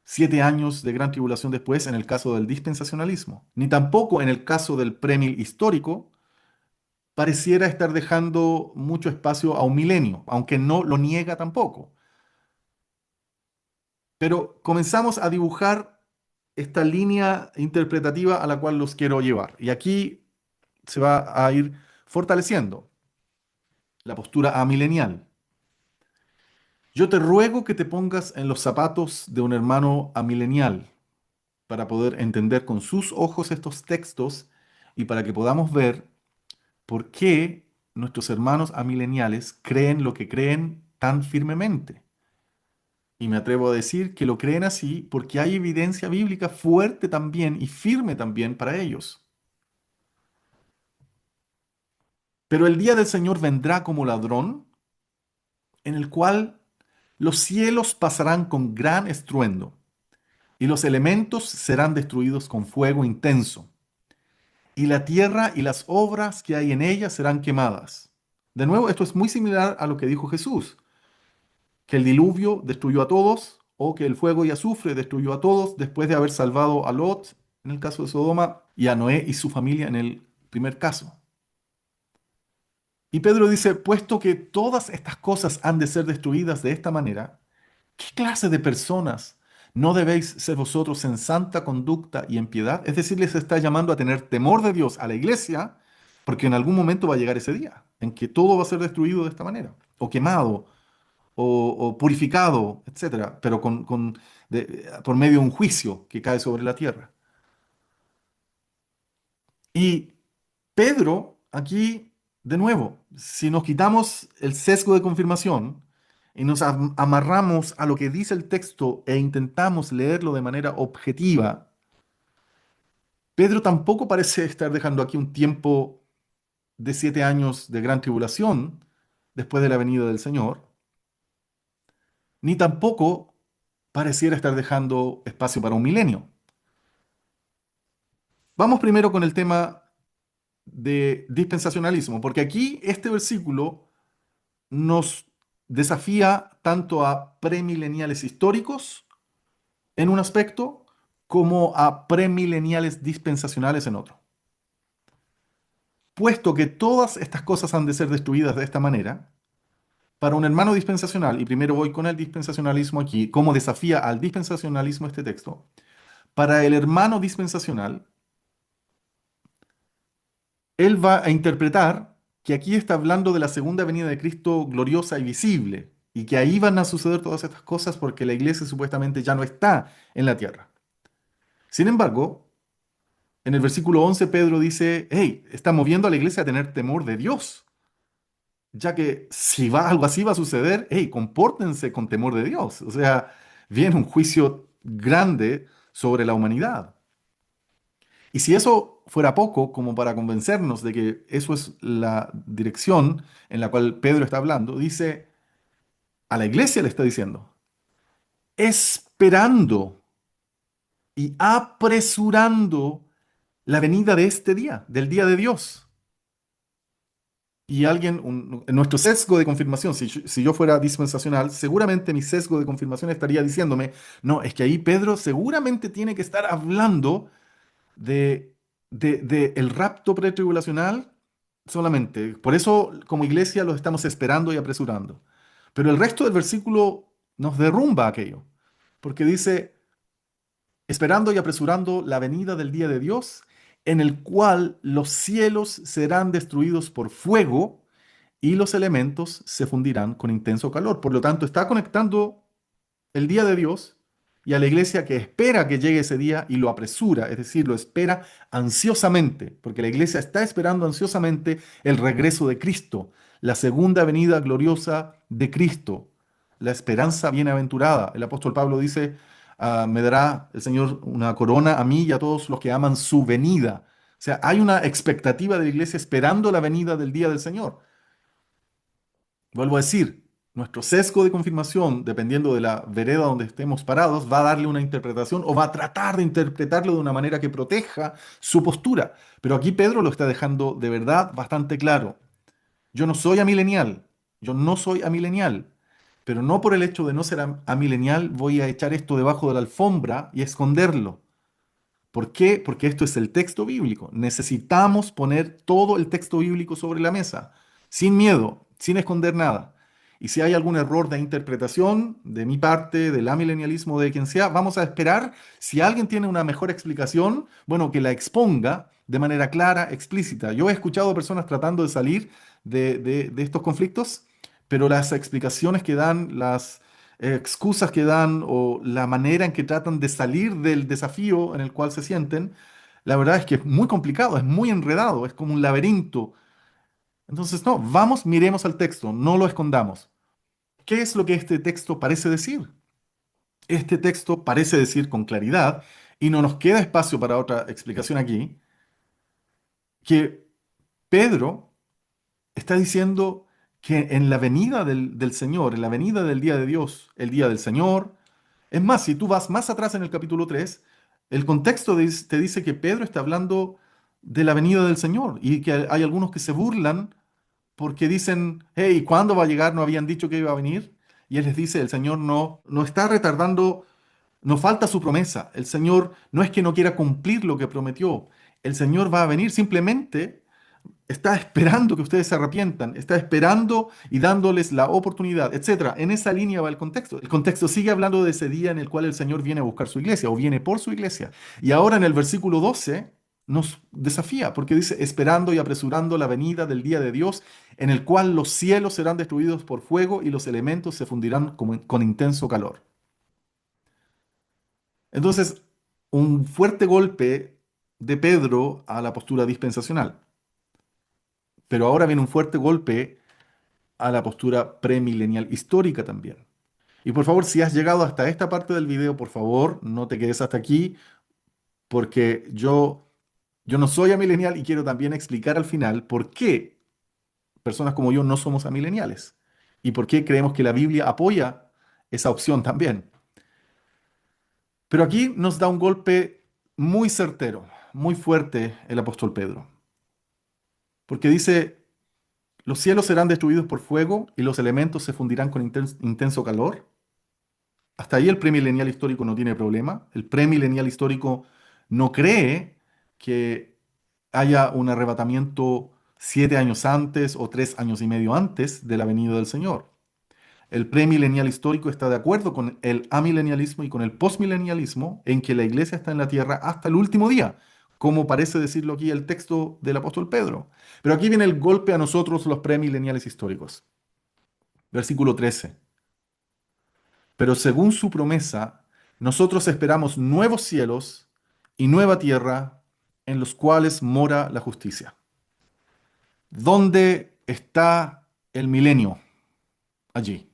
7 años de gran tribulación después en el caso del dispensacionalismo, ni tampoco en el caso del premil histórico pareciera estar dejando mucho espacio a un milenio, aunque no lo niega tampoco. Pero comenzamos a dibujar esta línea interpretativa a la cual los quiero llevar. Y aquí se va a ir fortaleciendo la postura amilenial. Yo te ruego que te pongas en los zapatos de un hermano amilenial para poder entender con sus ojos estos textos y para que podamos ver por qué nuestros hermanos amileniales creen lo que creen tan firmemente. Y me atrevo a decir que lo creen así porque hay evidencia bíblica fuerte también y firme también para ellos. Pero el día del Señor vendrá como ladrón, en el cual los cielos pasarán con gran estruendo, y los elementos serán destruidos con fuego intenso, y la tierra y las obras que hay en ella serán quemadas. De nuevo, esto es muy similar a lo que dijo Jesús, que el diluvio destruyó a todos, o que el fuego y azufre destruyó a todos después de haber salvado a Lot, en el caso de Sodoma, y a Noé y su familia en el primer caso. Y Pedro dice, puesto que todas estas cosas han de ser destruidas de esta manera, ¿qué clase de personas no debéis ser vosotros en santa conducta y en piedad? Es decir, les está llamando a tener temor de Dios a la iglesia, porque en algún momento va a llegar ese día en que todo va a ser destruido de esta manera, o quemado, o purificado, etcétera, pero por medio de un juicio que cae sobre la tierra. Y Pedro, aquí, de nuevo, si nos quitamos el sesgo de confirmación y nos amarramos a lo que dice el texto e intentamos leerlo de manera objetiva, Pedro tampoco parece estar dejando aquí un tiempo de 7 años de gran tribulación después de la venida del Señor, ni tampoco pareciera estar dejando espacio para un milenio. Vamos primero con el tema de dispensacionalismo, porque aquí este versículo nos desafía tanto a premileniales históricos en un aspecto como a premileniales dispensacionales en otro. Puesto que todas estas cosas han de ser destruidas de esta manera, para un hermano dispensacional, y primero voy con el dispensacionalismo aquí, cómo desafía al dispensacionalismo este texto, para el hermano dispensacional, él va a interpretar que aquí está hablando de la segunda venida de Cristo gloriosa y visible, y que ahí van a suceder todas estas cosas porque la iglesia supuestamente ya no está en la tierra. Sin embargo, en el versículo 11 Pedro dice, hey, está moviendo a la iglesia a tener temor de Dios, ya que si va, algo así va a suceder, hey, compórtense con temor de Dios. O sea, viene un juicio grande sobre la humanidad. Y si eso fuera poco, como para convencernos de que eso es la dirección en la cual Pedro está hablando, dice, a la iglesia le está diciendo, esperando y apresurando la venida de este día, del día de Dios. Y alguien, en nuestro sesgo de confirmación, si yo fuera dispensacional, seguramente mi sesgo de confirmación estaría diciéndome, no, es que ahí Pedro seguramente tiene que estar hablando de, de el rapto pretribulacional solamente. Por eso, como iglesia, los estamos esperando y apresurando. Pero el resto del versículo nos derrumba aquello, porque dice, esperando y apresurando la venida del día de Dios, en el cual los cielos serán destruidos por fuego y los elementos se fundirán con intenso calor. Por lo tanto, está conectando el día de Dios y a la iglesia que espera que llegue ese día y lo apresura, es decir, lo espera ansiosamente, porque la iglesia está esperando ansiosamente el regreso de Cristo, la segunda venida gloriosa de Cristo, la esperanza bienaventurada. El apóstol Pablo dice, me dará el Señor una corona a mí y a todos los que aman su venida. O sea, hay una expectativa de la iglesia esperando la venida del día del Señor. Vuelvo a decir, nuestro sesgo de confirmación, dependiendo de la vereda donde estemos parados, va a darle una interpretación o va a tratar de interpretarlo de una manera que proteja su postura. Pero aquí Pedro lo está dejando de verdad bastante claro. Yo no soy amilenial, yo no soy amilenial, pero no por el hecho de no ser amilenial voy a echar esto debajo de la alfombra y esconderlo. ¿Por qué? Porque esto es el texto bíblico. Necesitamos poner todo el texto bíblico sobre la mesa, sin miedo, sin esconder nada. Y si hay algún error de interpretación de mi parte, del amilenialismo, de quien sea, vamos a esperar. Si alguien tiene una mejor explicación, bueno, que la exponga de manera clara, explícita. Yo he escuchado personas tratando de salir de estos conflictos, pero las explicaciones que dan, las excusas que dan o la manera en que tratan de salir del desafío en el cual se sienten, la verdad es que es muy complicado, es muy enredado, es como un laberinto. Entonces, no, vamos, miremos al texto, no lo escondamos. ¿Qué es lo que este texto parece decir? Este texto parece decir con claridad, y no nos queda espacio para otra explicación aquí, que Pedro está diciendo que en la venida del Señor, en la venida del día de Dios, el día del Señor, es más, si tú vas más atrás en el capítulo 3, el contexto te dice que Pedro está hablando de la venida del Señor y que hay algunos que se burlan porque dicen, hey, ¿cuándo va a llegar? ¿No habían dicho que iba a venir? Y él les dice, el Señor no está retardando, no falta su promesa. El Señor no es que no quiera cumplir lo que prometió. El Señor va a venir, simplemente está esperando que ustedes se arrepientan, está esperando y dándoles la oportunidad, etcétera. En esa línea va el contexto. El contexto sigue hablando de ese día en el cual el Señor viene a buscar su iglesia o viene por su iglesia. Y ahora en el versículo 12 nos desafía porque dice, esperando y apresurando la venida del día de Dios, en el cual los cielos serán destruidos por fuego y los elementos se fundirán con intenso calor. Entonces, un fuerte golpe de Pedro a la postura dispensacional. Pero ahora viene un fuerte golpe a la postura premilenial histórica también. Y por favor, si has llegado hasta esta parte del video, por favor, no te quedes hasta aquí, porque yo no soy amilenial y quiero también explicar al final por qué personas como yo no somos amileniales y por qué creemos que la Biblia apoya esa opción también. Pero aquí nos da un golpe muy certero, muy fuerte el apóstol Pedro, porque dice, los cielos serán destruidos por fuego y los elementos se fundirán con intenso calor. Hasta ahí el premilenial histórico no tiene problema. El premilenial histórico no cree que haya un arrebatamiento 7 años antes o 3 años y medio antes de la venida del Señor. El premilenial histórico está de acuerdo con el amilenialismo y con el postmilenialismo en que la iglesia está en la tierra hasta el último día, como parece decirlo aquí el texto del apóstol Pedro. Pero aquí viene el golpe a nosotros los premileniales históricos. Versículo 13. Pero según su promesa, nosotros esperamos nuevos cielos y nueva tierra en los cuales mora la justicia. ¿Dónde está el milenio? Allí.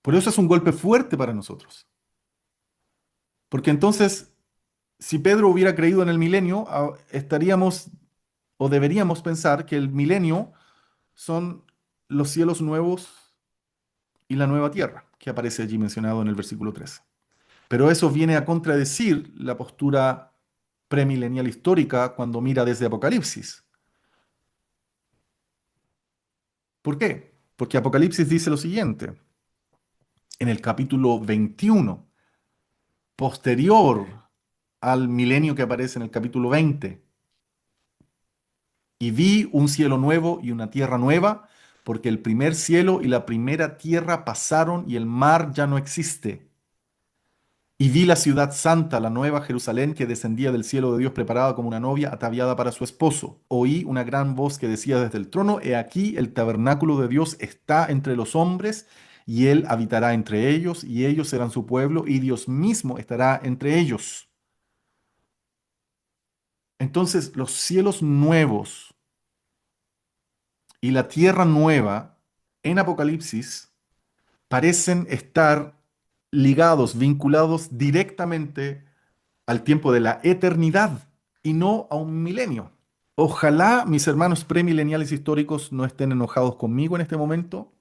Por eso es un golpe fuerte para nosotros. Porque entonces, si Pedro hubiera creído en el milenio, estaríamos o deberíamos pensar que el milenio son los cielos nuevos y la nueva tierra, que aparece allí mencionado en el versículo 13. Pero eso viene a contradecir la postura premilenial histórica cuando mira desde Apocalipsis. ¿Por qué? Porque Apocalipsis dice lo siguiente, en el capítulo 21, posterior al milenio que aparece en el capítulo 20, y vi un cielo nuevo y una tierra nueva, porque el primer cielo y la primera tierra pasaron y el mar ya no existe. Y vi la ciudad santa, la nueva Jerusalén, que descendía del cielo de Dios preparada como una novia ataviada para su esposo. Oí una gran voz que decía desde el trono, He aquí el tabernáculo de Dios está entre los hombres, y él habitará entre ellos, y ellos serán su pueblo, y Dios mismo estará entre ellos. Entonces los cielos nuevos y la tierra nueva en Apocalipsis parecen estar ligados, vinculados directamente al tiempo de la eternidad y no a un milenio. Ojalá mis hermanos premileniales históricos no estén enojados conmigo en este momento,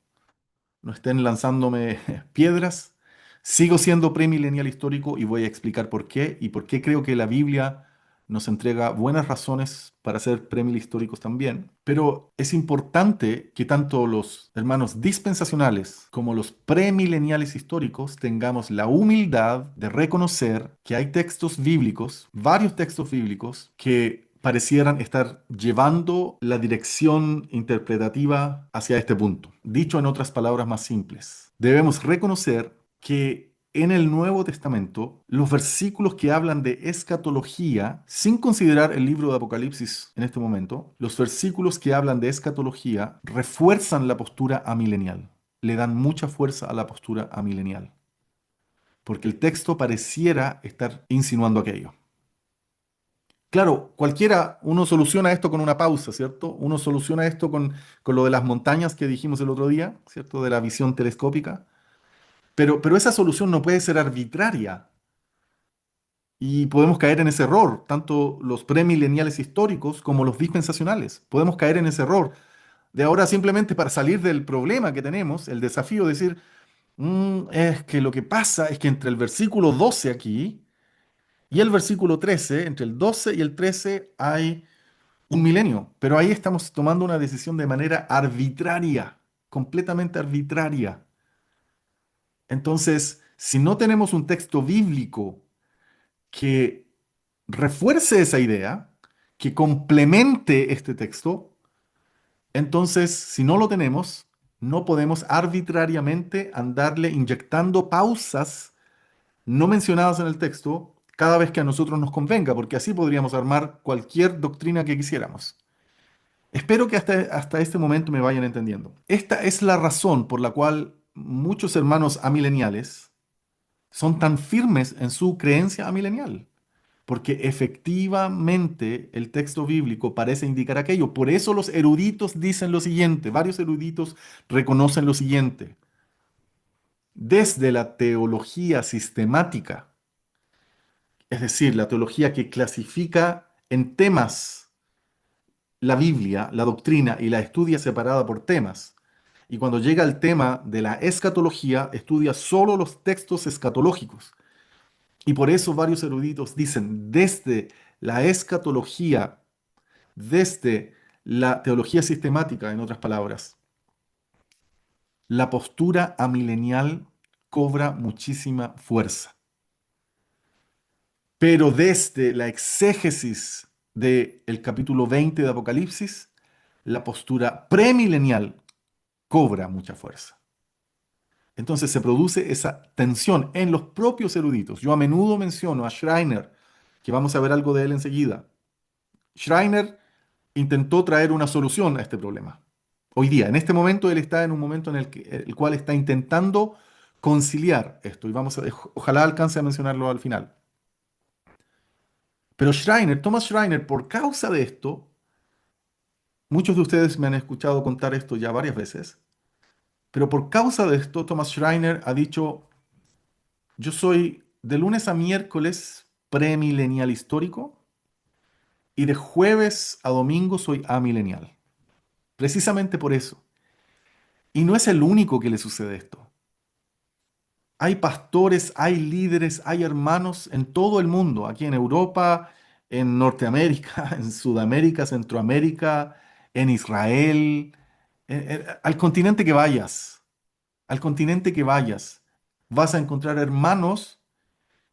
no estén lanzándome piedras. Sigo siendo premilenial histórico y voy a explicar por qué y por qué creo que la Biblia nos entrega buenas razones para ser premil históricos también. Pero es importante que tanto los hermanos dispensacionales como los premileniales históricos tengamos la humildad de reconocer que hay textos bíblicos, varios textos bíblicos, que parecieran estar llevando la dirección interpretativa hacia este punto. Dicho en otras palabras más simples, debemos reconocer que en el Nuevo Testamento, los versículos que hablan de escatología, sin considerar el libro de Apocalipsis en este momento, los versículos que hablan de escatología refuerzan la postura amilenial, le dan mucha fuerza a la postura amilenial, porque el texto pareciera estar insinuando aquello. Claro, cualquiera, uno soluciona esto con una pausa, ¿cierto? Uno soluciona esto con lo de las montañas que dijimos el otro día, ¿cierto? De la visión telescópica. Pero esa solución no puede ser arbitraria y podemos caer en ese error, tanto los premileniales históricos como los dispensacionales. Podemos caer en ese error de ahora simplemente para salir del problema que tenemos, el desafío de decir, es que lo que pasa es que entre el versículo 12 aquí y el versículo 13, entre el 12 y el 13 hay un milenio, pero ahí estamos tomando una decisión de manera arbitraria, completamente arbitraria. Entonces, si no tenemos un texto bíblico que refuerce esa idea, que complemente este texto, entonces, si no lo tenemos, no podemos arbitrariamente andarle inyectando pausas no mencionadas en el texto cada vez que a nosotros nos convenga, porque así podríamos armar cualquier doctrina que quisiéramos. Espero que hasta este momento me vayan entendiendo. Esta es la razón por la cual muchos hermanos amileniales son tan firmes en su creencia amilenial, porque efectivamente el texto bíblico parece indicar aquello. Por eso los eruditos dicen lo siguiente, varios eruditos reconocen lo siguiente. Desde la teología sistemática, es decir, la teología que clasifica en temas la Biblia, la doctrina y la estudia separada por temas. Y cuando llega al tema de la escatología, estudia solo los textos escatológicos. Y por eso varios eruditos dicen, desde la escatología, desde la teología sistemática, en otras palabras, la postura amilenial cobra muchísima fuerza. Pero desde la exégesis del capítulo 20 de Apocalipsis, la postura premilenial cobra mucha fuerza. Entonces se produce esa tensión en los propios eruditos. Yo a menudo menciono a Schreiner, que vamos a ver algo de él enseguida. Schreiner intentó traer una solución a este problema. Hoy día, en este momento, él está en un momento en el cual está intentando conciliar esto, y ojalá alcance a mencionarlo al final. Pero Schreiner, Thomas Schreiner, por causa de esto, muchos de ustedes me han escuchado contar esto ya varias veces, pero por causa de esto, Thomas Schreiner ha dicho, yo soy de lunes a miércoles premilenial histórico y de jueves a domingo soy amilenial. Precisamente por eso. Y no es el único que le sucede esto. Hay pastores, hay líderes, hay hermanos en todo el mundo, aquí en Europa, en Norteamérica, en Sudamérica, Centroamérica, en Israel, al continente que vayas, al continente que vayas, vas a encontrar hermanos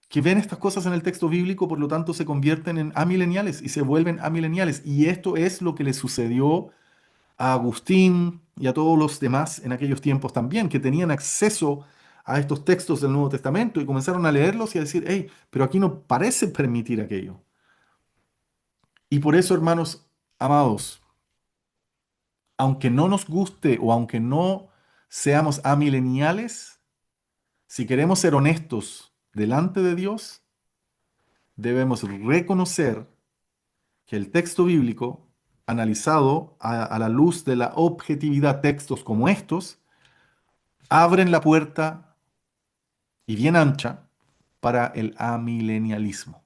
que ven estas cosas en el texto bíblico, por lo tanto se convierten en amileniales y se vuelven amileniales. Y esto es lo que le sucedió a Agustín y a todos los demás en aquellos tiempos también, que tenían acceso a estos textos del Nuevo Testamento y comenzaron a leerlos y a decir, hey, pero aquí no parece permitir aquello. Y por eso, hermanos amados, aunque no nos guste o aunque no seamos amileniales, si queremos ser honestos delante de Dios, debemos reconocer que el texto bíblico, analizado a la luz de la objetividad, textos como estos, abren la puerta y bien ancha para el amilenialismo.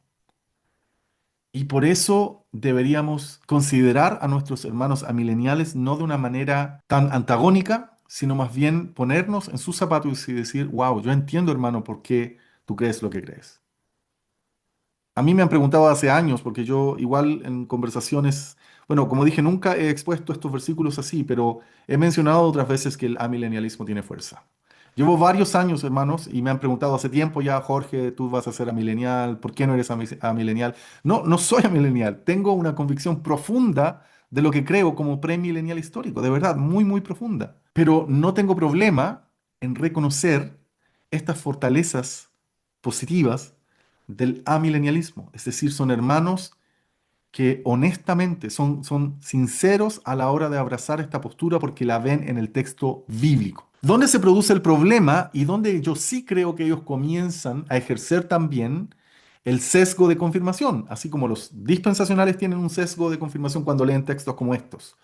Y por eso deberíamos considerar a nuestros hermanos amileniales no de una manera tan antagónica, sino más bien ponernos en sus zapatos y decir, wow, yo entiendo, hermano, por qué tú crees lo que crees. A mí me han preguntado hace años, porque yo igual en conversaciones, bueno, como dije, nunca he expuesto estos versículos así, pero he mencionado otras veces que el amilenialismo tiene fuerza. Llevo varios años, hermanos, y me han preguntado hace tiempo ya, Jorge, tú vas a ser amilenial, ¿por qué no eres amilenial? No, no soy amilenial, tengo una convicción profunda de lo que creo como premilenial histórico, de verdad, muy, muy profunda. Pero no tengo problema en reconocer estas fortalezas positivas del amilenialismo, es decir, son hermanos que honestamente son sinceros a la hora de abrazar esta postura porque la ven en el texto bíblico. ¿Dónde se produce el problema y donde yo sí creo que ellos comienzan a ejercer también el sesgo de confirmación, así como los dispensacionales tienen un sesgo de confirmación cuando leen textos como estos,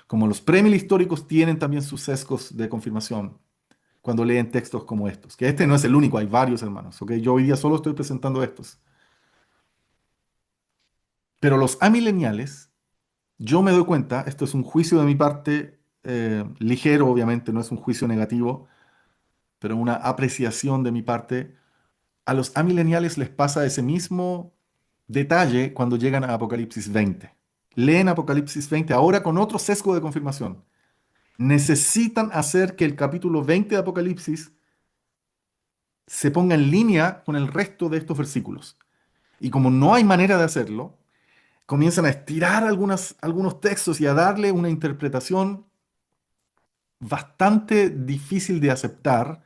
como los premios históricos tienen también sus sesgos de confirmación cuando leen textos como estos, que este no es el único, hay varios hermanos, ¿ok? Yo hoy día solo estoy presentando estos. Pero los amileniales, yo me doy cuenta, esto es un juicio de mi parte, ligero obviamente, no es un juicio negativo, pero una apreciación de mi parte. A los amileniales les pasa ese mismo detalle cuando llegan a Apocalipsis 20. Leen Apocalipsis 20 ahora con otro sesgo de confirmación. Necesitan hacer que el capítulo 20 de Apocalipsis se ponga en línea con el resto de estos versículos. Y como no hay manera de hacerlo, comienzan a estirar algunos textos y a darle una interpretación bastante difícil de aceptar,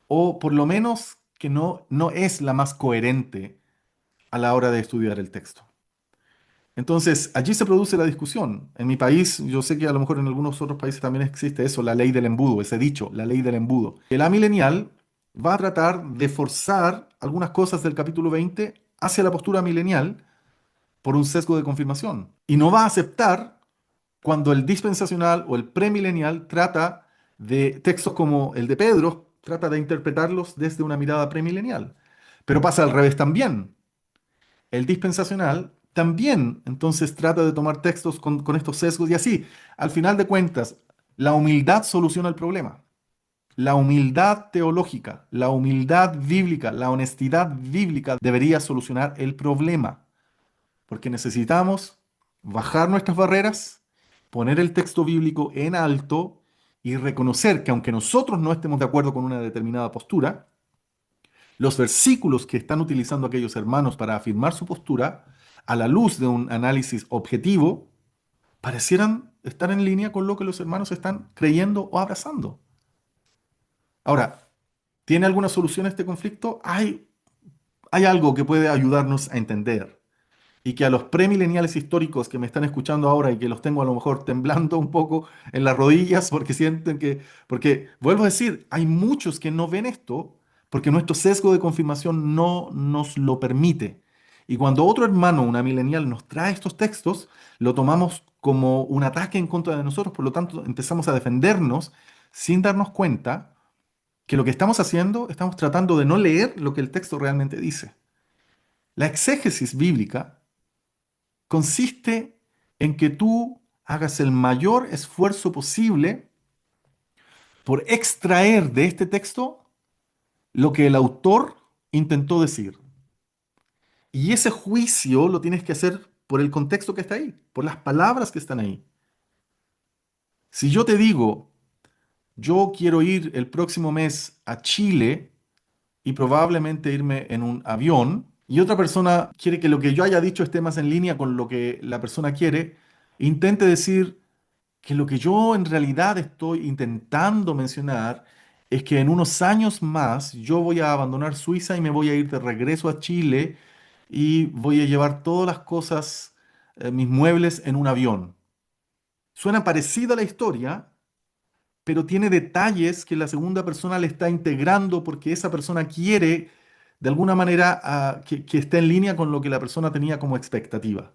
o por lo menos que no es la más coherente a la hora de estudiar el texto. Entonces, allí se produce la discusión. En mi país, yo sé que a lo mejor en algunos otros países también existe eso, la ley del embudo, ese dicho, la ley del embudo. El amilenial va a tratar de forzar algunas cosas del capítulo 20 hacia la postura milenial por un sesgo de confirmación. Y no va a aceptar cuando el dispensacional o el premilenial trata de textos como el de Pedro, trata de interpretarlos desde una mirada premilenial. Pero pasa al revés también. El dispensacional también entonces trata de tomar textos con estos sesgos y así. Al final de cuentas, la humildad soluciona el problema. La humildad teológica, la humildad bíblica, la honestidad bíblica debería solucionar el problema, porque necesitamos bajar nuestras barreras, poner el texto bíblico en alto y reconocer que aunque nosotros no estemos de acuerdo con una determinada postura, los versículos que están utilizando aquellos hermanos para afirmar su postura, a la luz de un análisis objetivo, parecieran estar en línea con lo que los hermanos están creyendo o abrazando. Ahora, ¿tiene alguna solución a este conflicto? Hay algo que puede ayudarnos a entender y que a los premileniales históricos que me están escuchando ahora y que los tengo a lo mejor temblando un poco en las rodillas porque sienten que, porque vuelvo a decir, hay muchos que no ven esto porque nuestro sesgo de confirmación no nos lo permite. Y cuando otro hermano, una milenial, nos trae estos textos, lo tomamos como un ataque en contra de nosotros, por lo tanto empezamos a defendernos sin darnos cuenta que lo que estamos haciendo, estamos tratando de no leer lo que el texto realmente dice. La exégesis bíblica consiste en que tú hagas el mayor esfuerzo posible por extraer de este texto lo que el autor intentó decir. Y ese juicio lo tienes que hacer por el contexto que está ahí, por las palabras que están ahí. Si yo te digo, yo quiero ir el próximo mes a Chile y probablemente irme en un avión, y otra persona quiere que lo que yo haya dicho esté más en línea con lo que la persona quiere, intente decir, que lo que yo en realidad estoy intentando mencionar es que en unos años más yo voy a abandonar Suiza y me voy a ir de regreso a Chile y voy a llevar todas las cosas, mis muebles en un avión. Suena parecida a la historia, pero tiene detalles que la segunda persona le está integrando porque esa persona quiere de alguna manera que esté en línea con lo que la persona tenía como expectativa.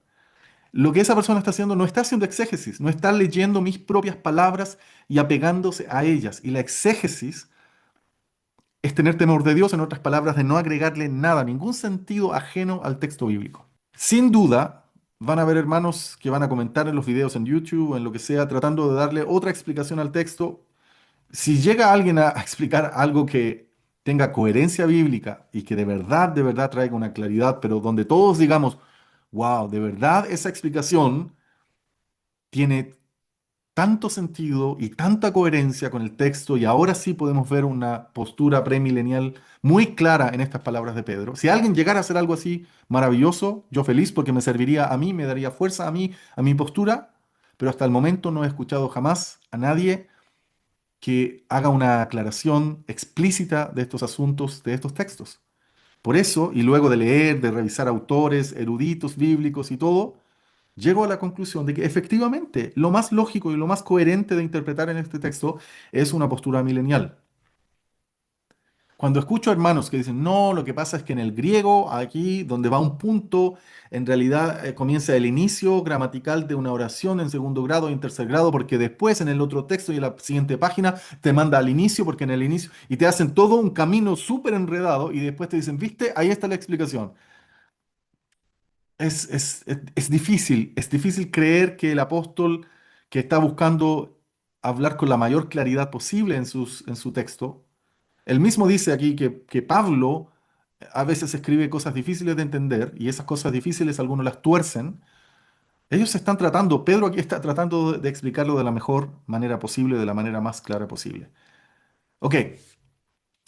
Lo que esa persona está haciendo no está haciendo exégesis, no está leyendo mis propias palabras y apegándose a ellas. Y la exégesis es tener temor de Dios, en otras palabras, de no agregarle nada, ningún sentido ajeno al texto bíblico. Sin duda, van a haber hermanos que van a comentar en los videos en YouTube o en lo que sea, tratando de darle otra explicación al texto. Si llega alguien a explicar algo que tenga coherencia bíblica y que de verdad traiga una claridad, pero donde todos digamos, wow, de verdad esa explicación tiene tanto sentido y tanta coherencia con el texto y ahora sí podemos ver una postura premilenial muy clara en estas palabras de Pedro. Si alguien llegara a hacer algo así maravilloso, yo feliz porque me serviría a mí, me daría fuerza a mí, a mi postura, pero hasta el momento no he escuchado jamás a nadie que haga una aclaración explícita de estos asuntos, de estos textos. Por eso, y luego de leer, de revisar autores, eruditos bíblicos y todo, llego a la conclusión de que efectivamente lo más lógico y lo más coherente de interpretar en este texto es una postura milenial. Cuando escucho hermanos que dicen, no, lo que pasa es que en el griego, aquí donde va un punto, en realidad comienza el inicio gramatical de una oración en segundo grado y en tercer grado, porque después en el otro texto y en la siguiente página te manda al inicio, porque en el inicio, y te hacen todo un camino súper enredado y después te dicen, viste, ahí está la explicación. Es difícil creer que el apóstol que está buscando hablar con la mayor claridad posible en su texto, él mismo dice aquí que Pablo a veces escribe cosas difíciles de entender y esas cosas difíciles algunos las tuercen. Ellos están tratando, Pedro aquí está tratando de explicarlo de la mejor manera posible, de la manera más clara posible. Ok,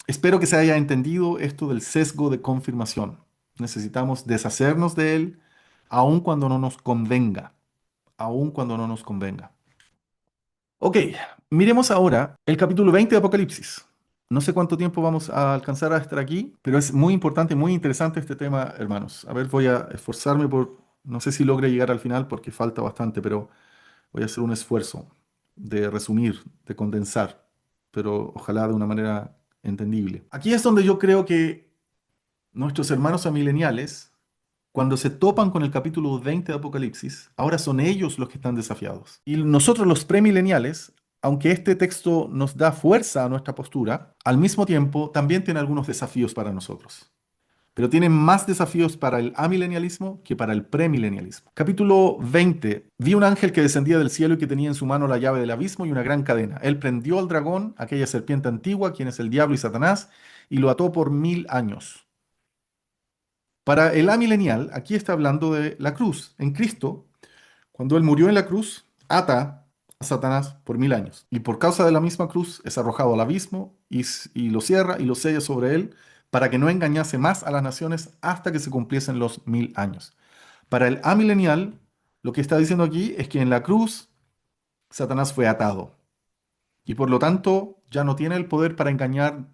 espero que se haya entendido esto del sesgo de confirmación. Necesitamos deshacernos de él, aun cuando no nos convenga, aun cuando no nos convenga. Ok, miremos ahora el capítulo 20 de Apocalipsis. No sé cuánto tiempo vamos a alcanzar a estar aquí, pero es muy importante, muy interesante este tema, hermanos. A ver, voy a esforzarme por, no sé si logre llegar al final porque falta bastante, pero voy a hacer un esfuerzo de resumir, de condensar, pero ojalá de una manera entendible. Aquí es donde yo creo que nuestros hermanos amileniales Cuando se topan con el capítulo 20 de Apocalipsis, ahora son ellos los que están desafiados. Y nosotros los premileniales, aunque este texto nos da fuerza a nuestra postura, al mismo tiempo también tiene algunos desafíos para nosotros. Pero tiene más desafíos para el amilenialismo que para el premilenialismo. Capítulo 20. Vi un ángel que descendía del cielo y que tenía en su mano la llave del abismo y una gran cadena. Él prendió al dragón, aquella serpiente antigua, quien es el diablo y Satanás, y lo ató por 1000 años. Para el amilenial, aquí está hablando de la cruz. En Cristo, cuando Él murió en la cruz, ata a Satanás por 1000 años. Y por causa de la misma cruz es arrojado al abismo y lo cierra y lo sella sobre Él para que no engañase más a las naciones hasta que se cumpliesen los 1000 años. Para el amilenial, lo que está diciendo aquí es que en la cruz Satanás fue atado. Y por lo tanto ya no tiene el poder para engañar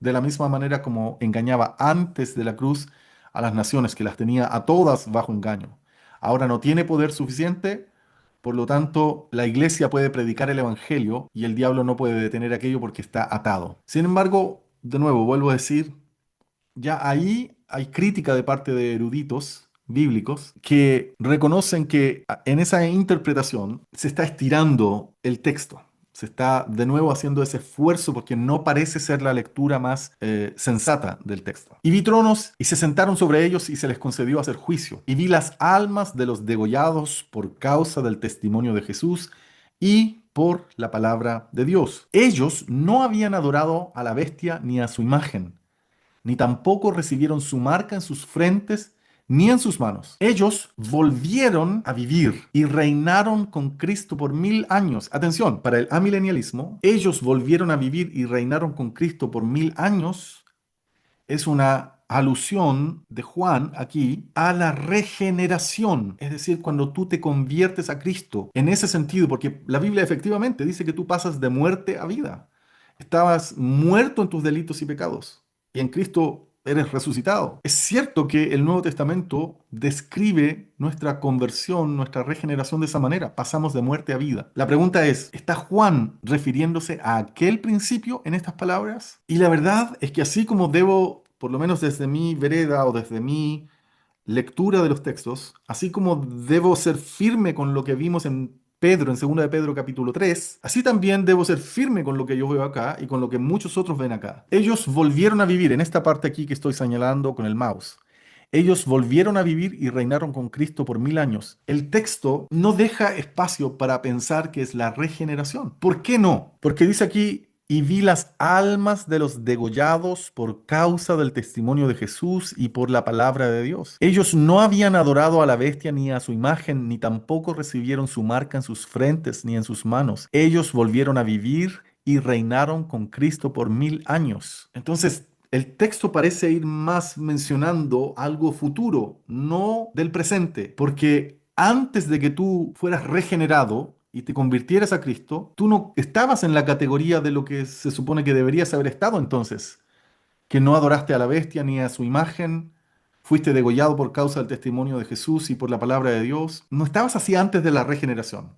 de la misma manera como engañaba antes de la cruz a las naciones, que las tenía a todas bajo engaño. Ahora no tiene poder suficiente, por lo tanto la iglesia puede predicar el evangelio y el diablo no puede detener aquello porque está atado. Sin embargo, de nuevo, vuelvo a decir, ya ahí hay crítica de parte de eruditos bíblicos que reconocen que en esa interpretación se está estirando el texto. Se está de nuevo haciendo ese esfuerzo porque no parece ser la lectura más sensata del texto. Y vi tronos y se sentaron sobre ellos y se les concedió hacer juicio. Y vi las almas de los degollados por causa del testimonio de Jesús y por la palabra de Dios. Ellos no habían adorado a la bestia ni a su imagen ni tampoco recibieron su marca en sus frentes ni en sus manos. Ellos volvieron a vivir y reinaron con Cristo por 1000 años. Atención, para el amilenialismo, ellos volvieron a vivir y reinaron con Cristo por 1000 años. Es una alusión de Juan aquí a la regeneración, es decir, cuando tú te conviertes a Cristo, en ese sentido, porque la Biblia efectivamente dice que tú pasas de muerte a vida. Estabas muerto en tus delitos y pecados y en Cristo eres resucitado. Es cierto que el Nuevo Testamento describe nuestra conversión, nuestra regeneración de esa manera. Pasamos de muerte a vida. La pregunta es, ¿está Juan refiriéndose a aquel principio en estas palabras? Y la verdad es que así como debo, por lo menos desde mi vereda o desde mi lectura de los textos, así como debo ser firme con lo que vimos en Pedro, en 2 de Pedro capítulo 3, así también debo ser firme con lo que yo veo acá y con lo que muchos otros ven acá. Ellos volvieron a vivir en esta parte aquí que estoy señalando con el mouse. Ellos volvieron a vivir y reinaron con Cristo por 1000 años. El texto no deja espacio para pensar que es la regeneración. ¿Por qué no? Porque dice aquí, y vi las almas de los degollados por causa del testimonio de Jesús y por la palabra de Dios. Ellos no habían adorado a la bestia ni a su imagen, ni tampoco recibieron su marca en sus frentes ni en sus manos. Ellos volvieron a vivir y reinaron con Cristo por 1000 años. Entonces, el texto parece ir más mencionando algo futuro, no del presente, porque antes de que tú fueras regenerado y te convirtieras a Cristo, tú no estabas en la categoría de lo que se supone que deberías haber estado entonces, que no adoraste a la bestia ni a su imagen, fuiste degollado por causa del testimonio de Jesús y por la palabra de Dios. No estabas así antes de la regeneración.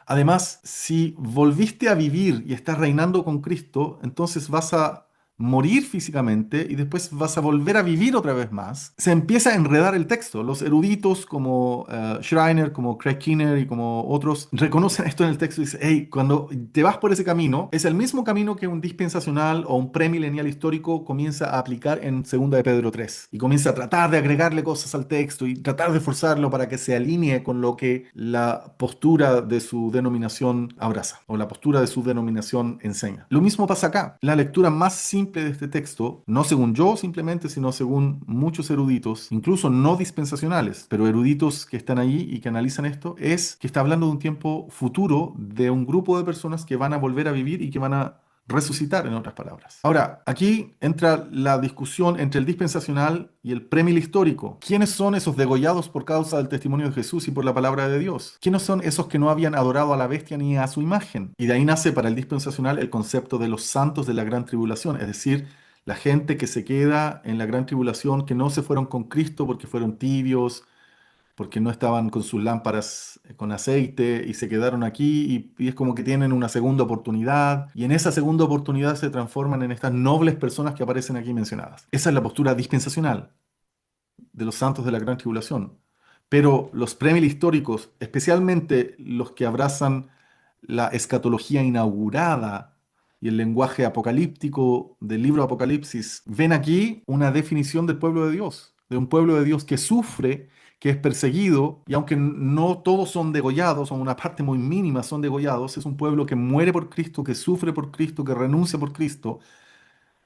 Además, si volviste a vivir y estás reinando con Cristo, entonces vas a morir físicamente y después vas a volver a vivir otra vez más. Se empieza a enredar el texto. Los eruditos como Schreiner, como Craig Kinner y como otros reconocen esto en el texto y dicen, hey, cuando te vas por ese camino, es el mismo camino que un dispensacional o un premilenial histórico comienza a aplicar en 2 de Pedro 3 y comienza a tratar de agregarle cosas al texto y tratar de forzarlo para que se alinee con lo que la postura de su denominación abraza o la postura de su denominación enseña. Lo mismo pasa acá. La lectura más simple de este texto, no según yo simplemente, sino según muchos eruditos, incluso no dispensacionales, pero eruditos que están allí y que analizan esto, es que está hablando de un tiempo futuro de un grupo de personas que van a volver a vivir y que van a resucitar, en otras palabras. Ahora, aquí entra la discusión entre el dispensacional y el premil histórico. ¿Quiénes son esos degollados por causa del testimonio de Jesús y por la palabra de Dios? ¿Quiénes son esos que no habían adorado a la bestia ni a su imagen? Y de ahí nace para el dispensacional el concepto de los santos de la gran tribulación, es decir, la gente que se queda en la gran tribulación, que no se fueron con Cristo porque fueron tibios, porque no estaban con sus lámparas con aceite y se quedaron aquí y es como que tienen una segunda oportunidad y en esa segunda oportunidad se transforman en estas nobles personas que aparecen aquí mencionadas. Esa es la postura dispensacional de los santos de la gran tribulación. Pero los premil históricos, especialmente los que abrazan la escatología inaugurada y el lenguaje apocalíptico del libro Apocalipsis, ven aquí una definición del pueblo de Dios, de un pueblo de Dios que sufre, que es perseguido, y aunque no todos son degollados, o una parte muy mínima son degollados, es un pueblo que muere por Cristo, que sufre por Cristo, que renuncia por Cristo,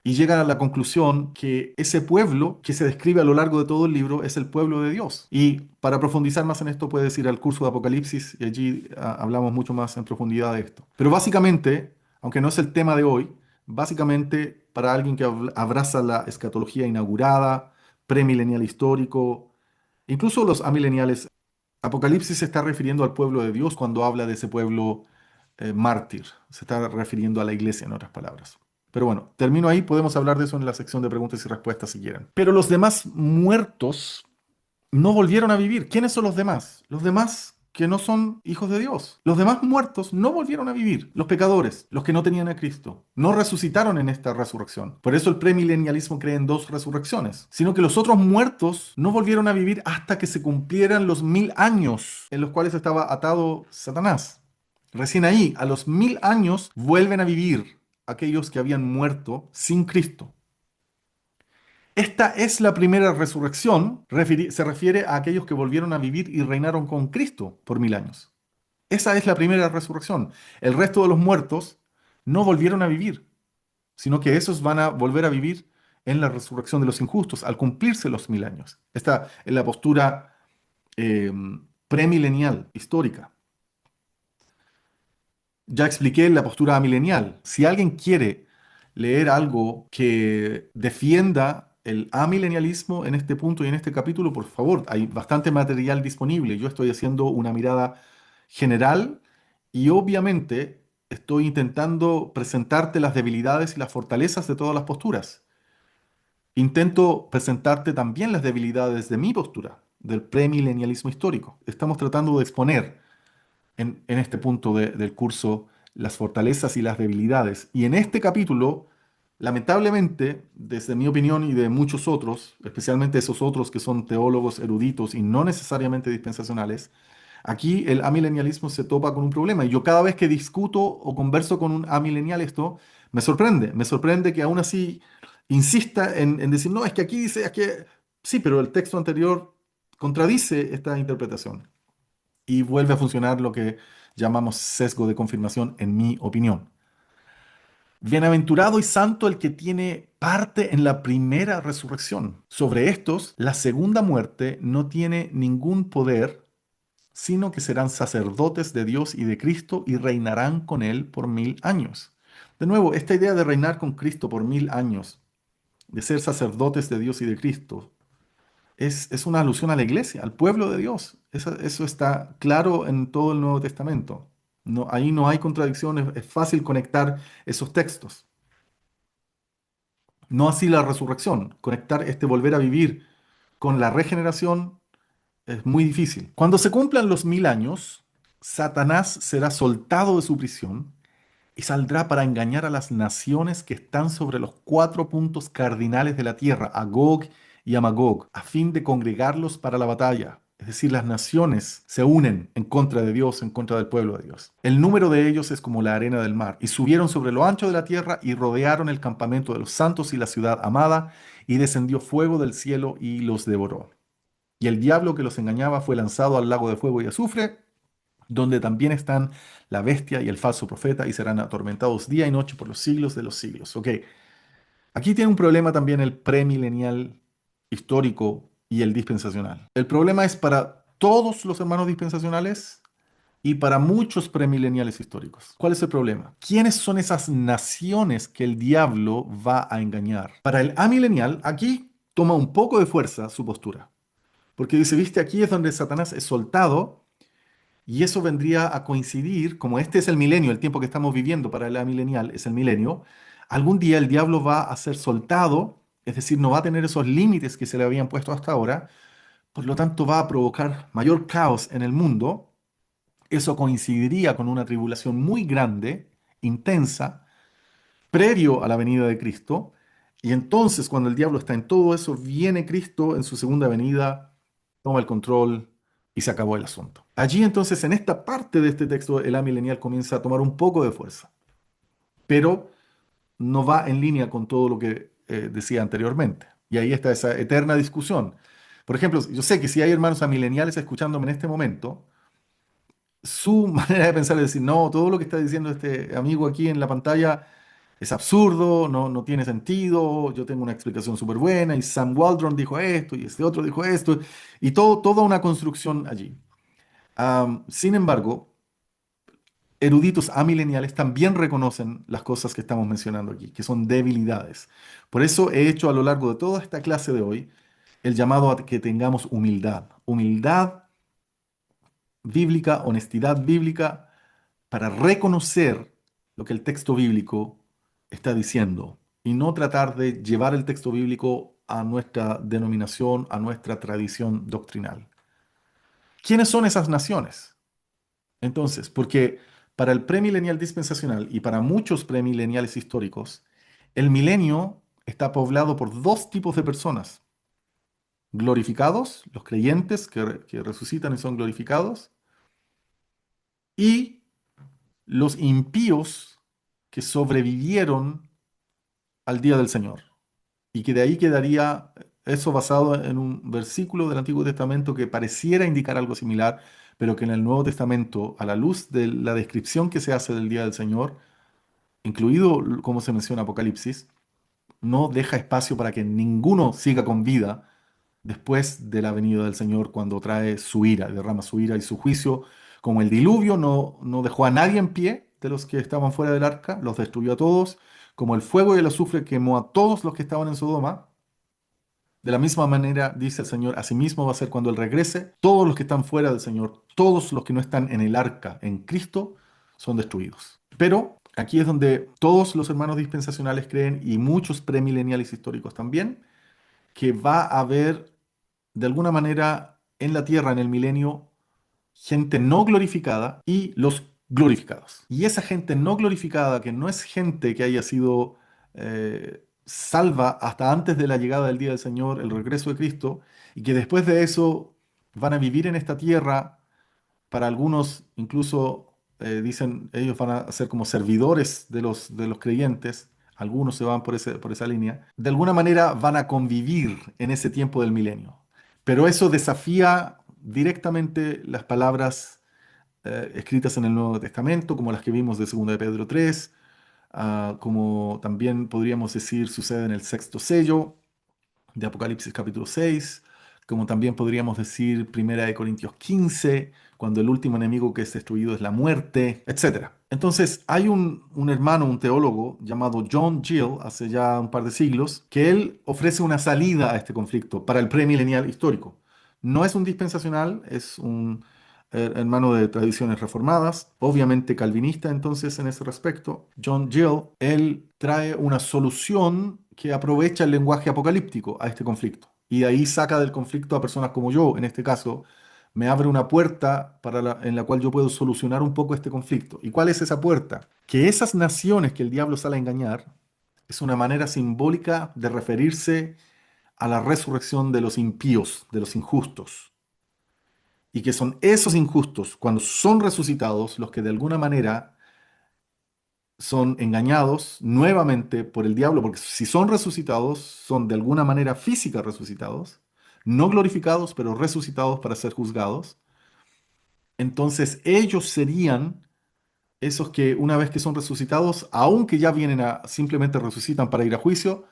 y llegan a la conclusión que ese pueblo que se describe a lo largo de todo el libro es el pueblo de Dios. Y para profundizar más en esto puedes ir al curso de Apocalipsis y allí hablamos mucho más en profundidad de esto. Pero básicamente, aunque no es el tema de hoy, básicamente para alguien que abraza la escatología inaugurada, premilenial histórico, incluso los amileniales, Apocalipsis se está refiriendo al pueblo de Dios cuando habla de ese pueblo mártir. Se está refiriendo a la iglesia, en otras palabras. Pero bueno, termino ahí. Podemos hablar de eso en la sección de preguntas y respuestas si quieren. Pero los demás muertos no volvieron a vivir. ¿Quiénes son los demás? Los demás que no son hijos de Dios. Los demás muertos no volvieron a vivir. Los pecadores, los que no tenían a Cristo, no resucitaron en esta resurrección. Por eso el premilenialismo cree en dos resurrecciones, sino que los otros muertos no volvieron a vivir hasta que se cumplieran los 1000 años en los cuales estaba atado Satanás. Recién ahí, a los 1000 años, vuelven a vivir aquellos que habían muerto sin Cristo. Esta es la primera resurrección, se refiere a aquellos que volvieron a vivir y reinaron con Cristo por 1000 años. Esa es la primera resurrección. El resto de los muertos no volvieron a vivir, sino que esos van a volver a vivir en la resurrección de los injustos, al cumplirse los 1000 años. Esta es la postura eh, premilenial, histórica. Ya expliqué la postura amilenial. Si alguien quiere leer algo que defienda el amilenialismo en este punto y en este capítulo, por favor, hay bastante material disponible. Yo estoy haciendo una mirada general y obviamente estoy intentando presentarte las debilidades y las fortalezas de todas las posturas. Intento presentarte también las debilidades de mi postura, del premilenialismo histórico. Estamos tratando de exponer en este punto del curso las fortalezas y las debilidades. Y en este capítulo, lamentablemente, desde mi opinión y de muchos otros, especialmente esos otros que son teólogos eruditos y no necesariamente dispensacionales, aquí el amilenialismo se topa con un problema. Y yo cada vez que discuto o converso con un amilenial esto, me sorprende que aún así insista en decir, no, es que aquí dice, es que sí, pero el texto anterior contradice esta interpretación y vuelve a funcionar lo que llamamos sesgo de confirmación, en mi opinión. Bienaventurado y santo el que tiene parte en la primera resurrección. Sobre estos, la segunda muerte no tiene ningún poder, sino que serán sacerdotes de Dios y de Cristo y reinarán con él por 1000 años. De nuevo, esta idea de reinar con Cristo por 1000 años, de ser sacerdotes de Dios y de Cristo, es una alusión a la iglesia, al pueblo de Dios. Eso está claro en todo el Nuevo Testamento. No, ahí no hay contradicciones, es fácil conectar esos textos. No así la resurrección. Conectar este volver a vivir con la regeneración es muy difícil. Cuando se cumplan los 1000 años, Satanás será soltado de su prisión y saldrá para engañar a las naciones que están sobre los 4 puntos cardinales de la tierra, a Gog y a Magog, a fin de congregarlos para la batalla. Es decir, las naciones se unen en contra de Dios, en contra del pueblo de Dios. El número de ellos es como la arena del mar, y subieron sobre lo ancho de la tierra y rodearon el campamento de los santos y la ciudad amada, y descendió fuego del cielo y los devoró. Y el diablo que los engañaba fue lanzado al lago de fuego y azufre, donde también están la bestia y el falso profeta, y serán atormentados día y noche por los siglos de los siglos. Ok, aquí tiene un problema también el premilenial histórico y el dispensacional. El problema es para todos los hermanos dispensacionales y para muchos premileniales históricos. ¿Cuál es el problema? ¿Quiénes son esas naciones que el diablo va a engañar? Para el amilenial, aquí toma un poco de fuerza su postura, porque dice, viste, aquí es donde Satanás es soltado. Y eso vendría a coincidir, como este es el milenio, el tiempo que estamos viviendo para la milenial es el milenio, algún día el diablo va a ser soltado, es decir, no va a tener esos límites que se le habían puesto hasta ahora, por lo tanto va a provocar mayor caos en el mundo. Eso coincidiría con una tribulación muy grande, intensa, previo a la venida de Cristo, Y entonces, cuando el diablo está en todo eso, viene Cristo en su segunda venida, toma el control y se acabó el asunto. Allí entonces, en esta parte de este texto, el amilenial comienza a tomar un poco de fuerza, pero no va en línea con todo lo que decía anteriormente. Y ahí está esa eterna discusión. Por ejemplo, yo sé que si hay hermanos amileniales escuchándome en este momento, su manera de pensar es decir, no, todo lo que está diciendo este amigo aquí en la pantalla es absurdo, no tiene sentido, yo tengo una explicación súper buena, y Sam Waldron dijo esto, y este otro dijo esto, y toda una construcción allí. Sin embargo, eruditos amileniales también reconocen las cosas que estamos mencionando aquí, que son debilidades. Por eso he hecho a lo largo de toda esta clase de hoy el llamado a que tengamos humildad. Humildad bíblica, honestidad bíblica, para reconocer lo que el texto bíblico está diciendo y no tratar de llevar el texto bíblico a nuestra denominación, a nuestra tradición doctrinal. ¿Quiénes son esas naciones? Entonces, porque para el premilenial dispensacional y para muchos premileniales históricos, el milenio está poblado por dos tipos de personas: glorificados, los creyentes que resucitan y son glorificados, y los impíos que sobrevivieron al día del Señor. Y que de ahí quedaría eso basado en un versículo del Antiguo Testamento que pareciera indicar algo similar, pero que en el Nuevo Testamento, a la luz de la descripción que se hace del día del Señor, incluido como se menciona Apocalipsis, no deja espacio para que ninguno siga con vida después de la venida del Señor, cuando trae su ira, derrama su ira y su juicio. Como el diluvio no dejó a nadie en pie de los que estaban fuera del arca, los destruyó a todos. Como el fuego y el azufre quemó a todos los que estaban en Sodoma, de la misma manera, dice el Señor, asimismo va a ser cuando Él regrese. Todos los que están fuera del Señor, todos los que no están en el arca, en Cristo, son destruidos. Pero aquí es donde todos los hermanos dispensacionales creen, y muchos premileniales históricos también, que va a haber de alguna manera en la tierra, en el milenio, gente no glorificada y los glorificados. Y esa gente no glorificada, que no es gente que haya sido salva hasta antes de la llegada del día del Señor, el regreso de Cristo, y que después de eso van a vivir en esta tierra, para algunos incluso dicen, ellos van a ser como servidores de los creyentes. Algunos se van por esa línea. De alguna manera van a convivir en ese tiempo del milenio. Pero eso desafía directamente las palabras escritas en el Nuevo Testamento, como las que vimos de 2 de Pedro 3, como también podríamos decir sucede en el sexto sello de Apocalipsis capítulo 6, como también podríamos decir Primera de Corintios 15, cuando el último enemigo que es destruido es la muerte, etcétera. Entonces, hay un hermano, un teólogo llamado John Gill, hace ya un par de siglos, que él ofrece una salida a este conflicto para el premilenial histórico. No es un dispensacional, es un hermano de tradiciones reformadas, obviamente calvinista entonces en ese respecto. John Gill, él trae una solución que aprovecha el lenguaje apocalíptico a este conflicto. Y de ahí saca del conflicto a personas como yo, en este caso, me abre una puerta en la cual yo puedo solucionar un poco este conflicto. ¿Y cuál es esa puerta? Que esas naciones que el diablo sale a engañar es una manera simbólica de referirse a la resurrección de los impíos, de los injustos. Y que son esos injustos, cuando son resucitados, los que de alguna manera son engañados nuevamente por el diablo, porque si son resucitados, son de alguna manera física resucitados, no glorificados, pero resucitados para ser juzgados. Entonces ellos serían esos que una vez que son resucitados, aunque ya vienen simplemente resucitan para ir a juicio,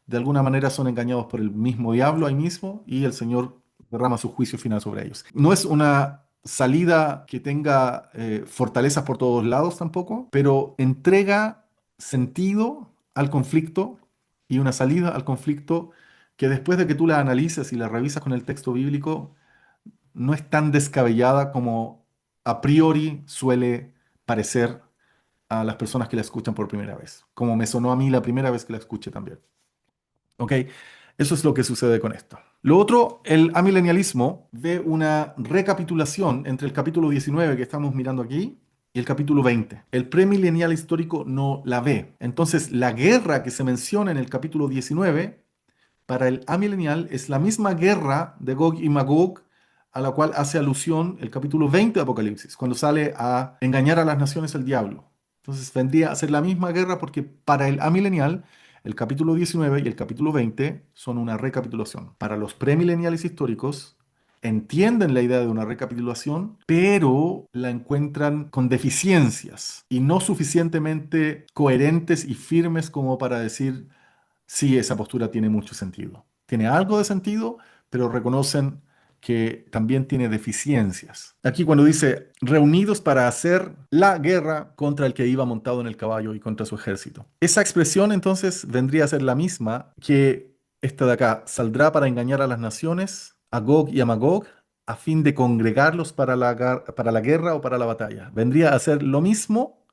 de alguna manera son engañados por el mismo diablo ahí mismo, y el Señor derrama su juicio final sobre ellos. No es una salida que tenga fortalezas por todos lados tampoco, pero entrega sentido al conflicto y una salida al conflicto que, después de que tú la analices y la revisas con el texto bíblico, no es tan descabellada como a priori suele parecer a las personas que la escuchan por primera vez, como me sonó a mí la primera vez que la escuché también. ¿Ok? Eso es lo que sucede con esto. Lo otro, el amilenialismo ve una recapitulación entre el capítulo 19 que estamos mirando aquí y el capítulo 20. El premilenial histórico no la ve. Entonces, la guerra que se menciona en el capítulo 19 para el amilenial es la misma guerra de Gog y Magog a la cual hace alusión el capítulo 20 de Apocalipsis, cuando sale a engañar a las naciones el diablo. Entonces vendría a ser la misma guerra porque para el amilenial el capítulo 19 y el capítulo 20 son una recapitulación. Para los premileniales históricos entienden la idea de una recapitulación, pero la encuentran con deficiencias y no suficientemente coherentes y firmes como para decir sí, esa postura tiene mucho sentido. Tiene algo de sentido, pero reconocen que también tiene deficiencias. Aquí cuando dice reunidos para hacer la guerra contra el que iba montado en el caballo y contra su ejército. Esa expresión entonces vendría a ser la misma que esta de acá. Saldrá para engañar a las naciones, a Gog y a Magog, a fin de congregarlos para la guerra o para la batalla. Vendría a ser lo mismo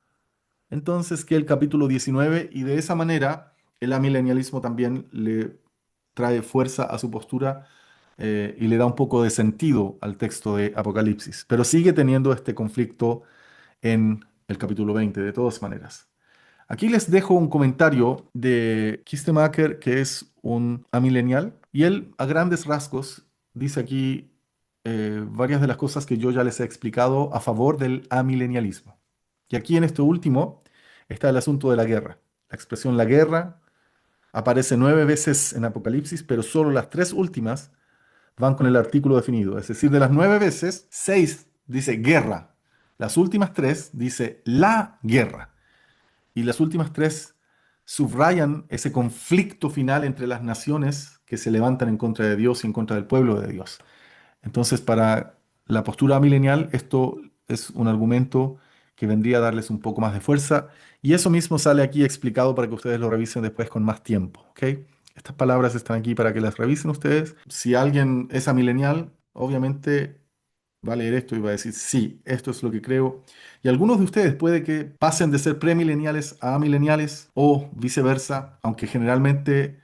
entonces que el capítulo 19 y de esa manera el amilenialismo también le trae fuerza a su postura y le da un poco de sentido al texto de Apocalipsis, pero sigue teniendo este conflicto en el capítulo 20 de todas maneras. Aquí les dejo un comentario de Kistemaker, que es un amilenial, y él a grandes rasgos dice aquí varias de las cosas que yo ya les he explicado a favor del amilenialismo. Y aquí en esto último está el asunto de la guerra. La expresión la guerra aparece 9 veces en Apocalipsis, pero solo las 3 últimas van con el artículo definido. Es decir, de las 9 veces, 6 dice guerra. Las últimas 3 dice la guerra. Y las últimas 3 subrayan ese conflicto final entre las naciones que se levantan en contra de Dios y en contra del pueblo de Dios. Entonces, para la postura milenial, esto es un argumento que vendría a darles un poco más de fuerza y eso mismo sale aquí explicado para que ustedes lo revisen después con más tiempo, ¿ok? Estas palabras están aquí para que las revisen ustedes. Si alguien es amilenial, obviamente va a leer esto y va a decir, sí, esto es lo que creo. Y algunos de ustedes puede que pasen de ser premileniales a amileniales o viceversa, aunque generalmente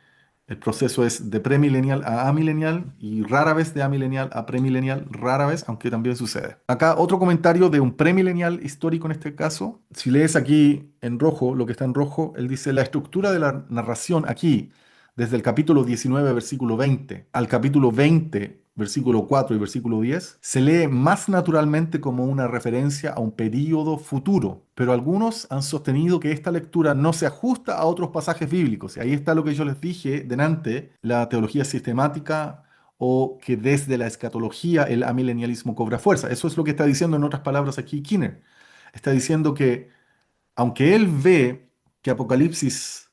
el proceso es de premilenial a amilenial y rara vez de amilenial a premilenial, rara vez, aunque también sucede. Acá otro comentario de un premilenial histórico en este caso. Si lees aquí en rojo, lo que está en rojo, él dice, la estructura de la narración aquí, desde el capítulo 19, versículo 20, al capítulo 20, versículo 4 y versículo 10, se lee más naturalmente como una referencia a un período futuro, pero algunos han sostenido que esta lectura no se ajusta a otros pasajes bíblicos. Y ahí está lo que yo les dije delante, la teología sistemática o que desde la escatología el amilenialismo cobra fuerza. Eso es lo que está diciendo en otras palabras aquí Kinner. Está diciendo que aunque él ve que Apocalipsis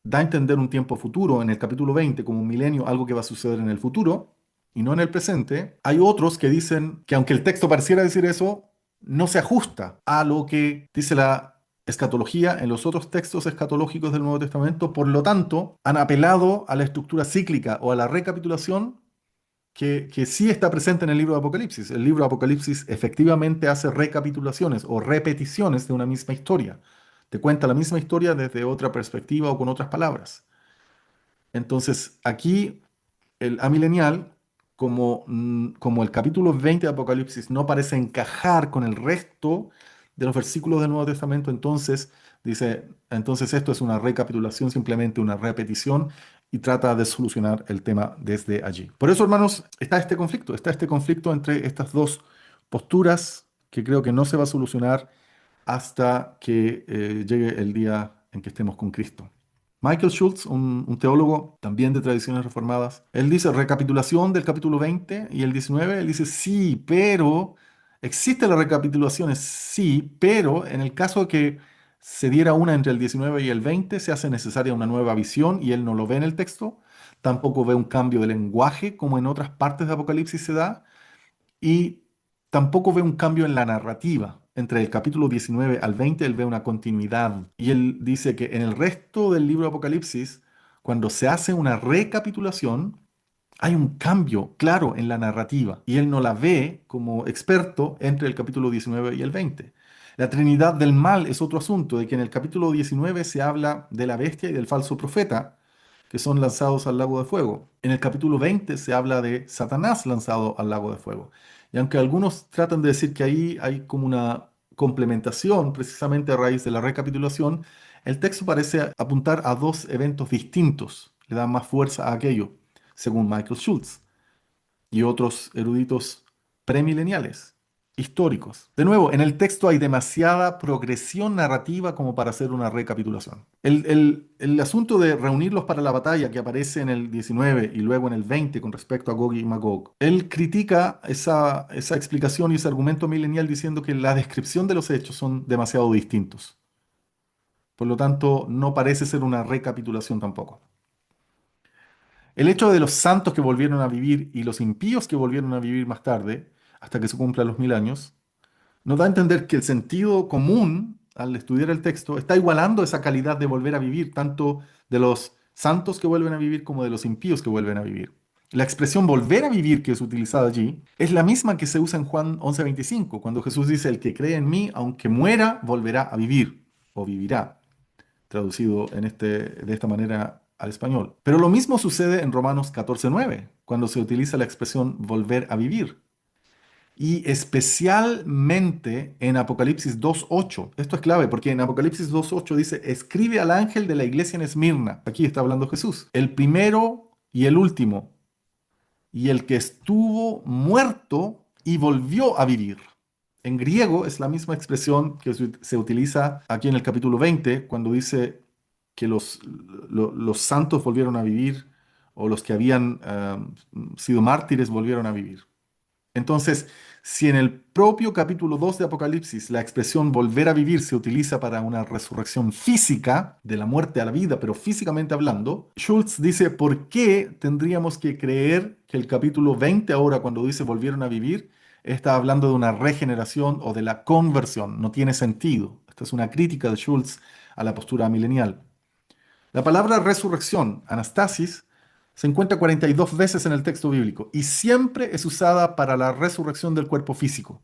da a entender un tiempo futuro en el capítulo 20 como un milenio, algo que va a suceder en el futuro y no en el presente. Hay otros que dicen que aunque el texto pareciera decir eso, no se ajusta a lo que dice la escatología en los otros textos escatológicos del Nuevo Testamento. Por lo tanto, han apelado a la estructura cíclica o a la recapitulación que sí está presente en el libro de Apocalipsis. El libro de Apocalipsis efectivamente hace recapitulaciones o repeticiones de una misma historia. Te cuenta la misma historia desde otra perspectiva o con otras palabras. Entonces, aquí el amilenial, como el capítulo 20 de Apocalipsis no parece encajar con el resto de los versículos del Nuevo Testamento, entonces dice, entonces esto es una recapitulación, simplemente una repetición y trata de solucionar el tema desde allí. Por eso, hermanos, está este conflicto entre estas dos posturas que creo que no se va a solucionar hasta que llegue el día en que estemos con Cristo. Michael Schultz, un teólogo también de tradiciones reformadas, él dice recapitulación del capítulo 20 y el 19, él dice sí, pero existe la recapitulación, sí, pero en el caso de que se diera una entre el 19 y el 20, se hace necesaria una nueva visión y él no lo ve en el texto, tampoco ve un cambio de lenguaje como en otras partes de Apocalipsis se da, y tampoco ve un cambio en la narrativa. Entre el capítulo 19 al 20, él ve una continuidad. Y él dice que en el resto del libro de Apocalipsis, cuando se hace una recapitulación, hay un cambio claro en la narrativa. Y él no la ve como experto entre el capítulo 19 y el 20. La Trinidad del mal es otro asunto, de que en el capítulo 19 se habla de la bestia y del falso profeta, que son lanzados al lago de fuego. En el capítulo 20 se habla de Satanás lanzado al lago de fuego. Y aunque algunos tratan de decir que ahí hay como una complementación, precisamente a raíz de la recapitulación, el texto parece apuntar a dos eventos distintos, le da más fuerza a aquello, según Michael Schultz y otros eruditos premileniales, históricos. De nuevo, en el texto hay demasiada progresión narrativa como para hacer una recapitulación. El asunto de reunirlos para la batalla que aparece en el 19 y luego en el 20 con respecto a Gog y Magog, él critica esa explicación y ese argumento milenial diciendo que la descripción de los hechos son demasiado distintos. Por lo tanto, no parece ser una recapitulación tampoco. El hecho de los santos que volvieron a vivir y los impíos que volvieron a vivir más tarde, hasta que se cumplan los 1000 años, nos da a entender que el sentido común al estudiar el texto está igualando esa calidad de volver a vivir, tanto de los santos que vuelven a vivir como de los impíos que vuelven a vivir. La expresión volver a vivir que es utilizada allí es la misma que se usa en Juan 11:25, cuando Jesús dice, el que cree en mí, aunque muera, volverá a vivir o vivirá, traducido de esta manera al español. Pero lo mismo sucede en Romanos 14:9, cuando se utiliza la expresión volver a vivir. Y especialmente en Apocalipsis 2:8. Esto es clave porque en Apocalipsis 2:8 dice, escribe al ángel de la iglesia en Esmirna. Aquí está hablando Jesús. El primero y el último, y el que estuvo muerto y volvió a vivir. En griego es la misma expresión que se utiliza aquí en el capítulo 20, cuando dice que los santos volvieron a vivir o los que habían sido mártires volvieron a vivir. Entonces, si en el propio capítulo 2 de Apocalipsis la expresión volver a vivir se utiliza para una resurrección física, de la muerte a la vida, pero físicamente hablando, Schultz dice, ¿por qué tendríamos que creer que el capítulo 20 ahora, cuando dice volvieron a vivir, está hablando de una regeneración o de la conversión? No tiene sentido. Esta es una crítica de Schultz a la postura milenial. La palabra resurrección, anastasis, se encuentra 42 veces en el texto bíblico y siempre es usada para la resurrección del cuerpo físico,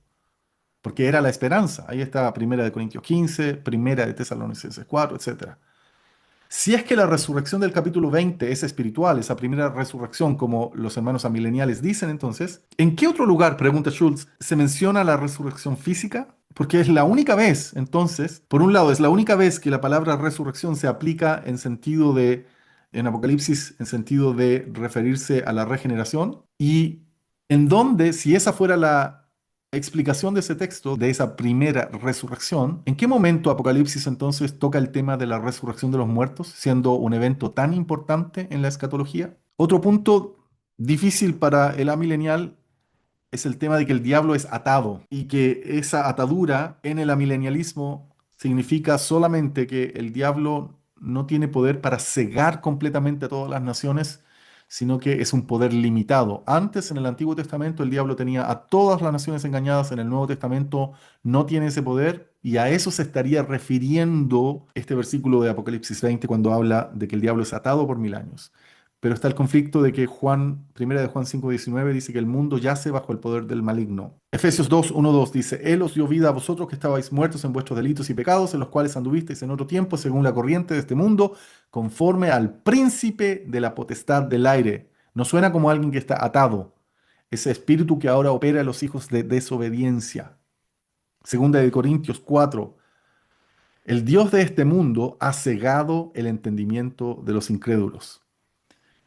porque era la esperanza. Ahí está Primera de Corintios 15, Primera de Tesalonicenses 4, etc. Si es que la resurrección del capítulo 20 es espiritual, esa primera resurrección, como los hermanos amileniales dicen entonces, ¿en qué otro lugar, pregunta Schultz, se menciona la resurrección física? Porque es la única vez, entonces, por un lado, es la única vez que la palabra resurrección se aplica en Apocalipsis, en sentido de referirse a la regeneración, y en donde, si esa fuera la explicación de ese texto, de esa primera resurrección, ¿en qué momento Apocalipsis entonces toca el tema de la resurrección de los muertos, siendo un evento tan importante en la escatología? Otro punto difícil para el amilenial es el tema de que el diablo es atado y que esa atadura en el amilenialismo significa solamente que el diablo no tiene poder para cegar completamente a todas las naciones, sino que es un poder limitado. Antes, en el Antiguo Testamento, el diablo tenía a todas las naciones engañadas. En el Nuevo Testamento no tiene ese poder, y a eso se estaría refiriendo este versículo de Apocalipsis 20 cuando habla de que el diablo es atado por 1000 años. Pero está el conflicto de que primera de Juan 5:19 dice que el mundo yace bajo el poder del maligno. Efesios 2:1-2 dice, Él os dio vida a vosotros que estabais muertos en vuestros delitos y pecados, en los cuales anduvisteis en otro tiempo, según la corriente de este mundo, conforme al príncipe de la potestad del aire. No suena como alguien que está atado. Ese espíritu que ahora opera en los hijos de desobediencia. Segunda de Corintios 4. El Dios de este mundo ha cegado el entendimiento de los incrédulos.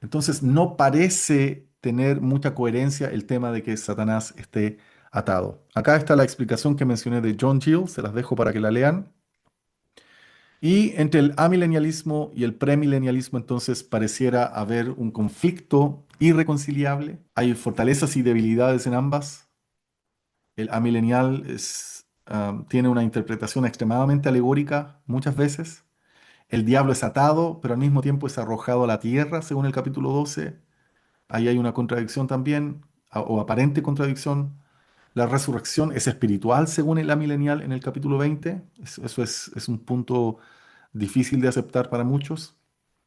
Entonces no parece tener mucha coherencia el tema de que Satanás esté atado. Acá está la explicación que mencioné de John Gill, se las dejo para que la lean. Y entre el amilenialismo y el premilenialismo entonces pareciera haber un conflicto irreconciliable. Hay fortalezas y debilidades en ambas. El amilenial tiene una interpretación extremadamente alegórica muchas veces. El diablo es atado, pero al mismo tiempo es arrojado a la tierra, según el capítulo 12. Ahí hay una contradicción también, o aparente contradicción. La resurrección es espiritual, según el amilenial en el capítulo 20. Eso es un punto difícil de aceptar para muchos.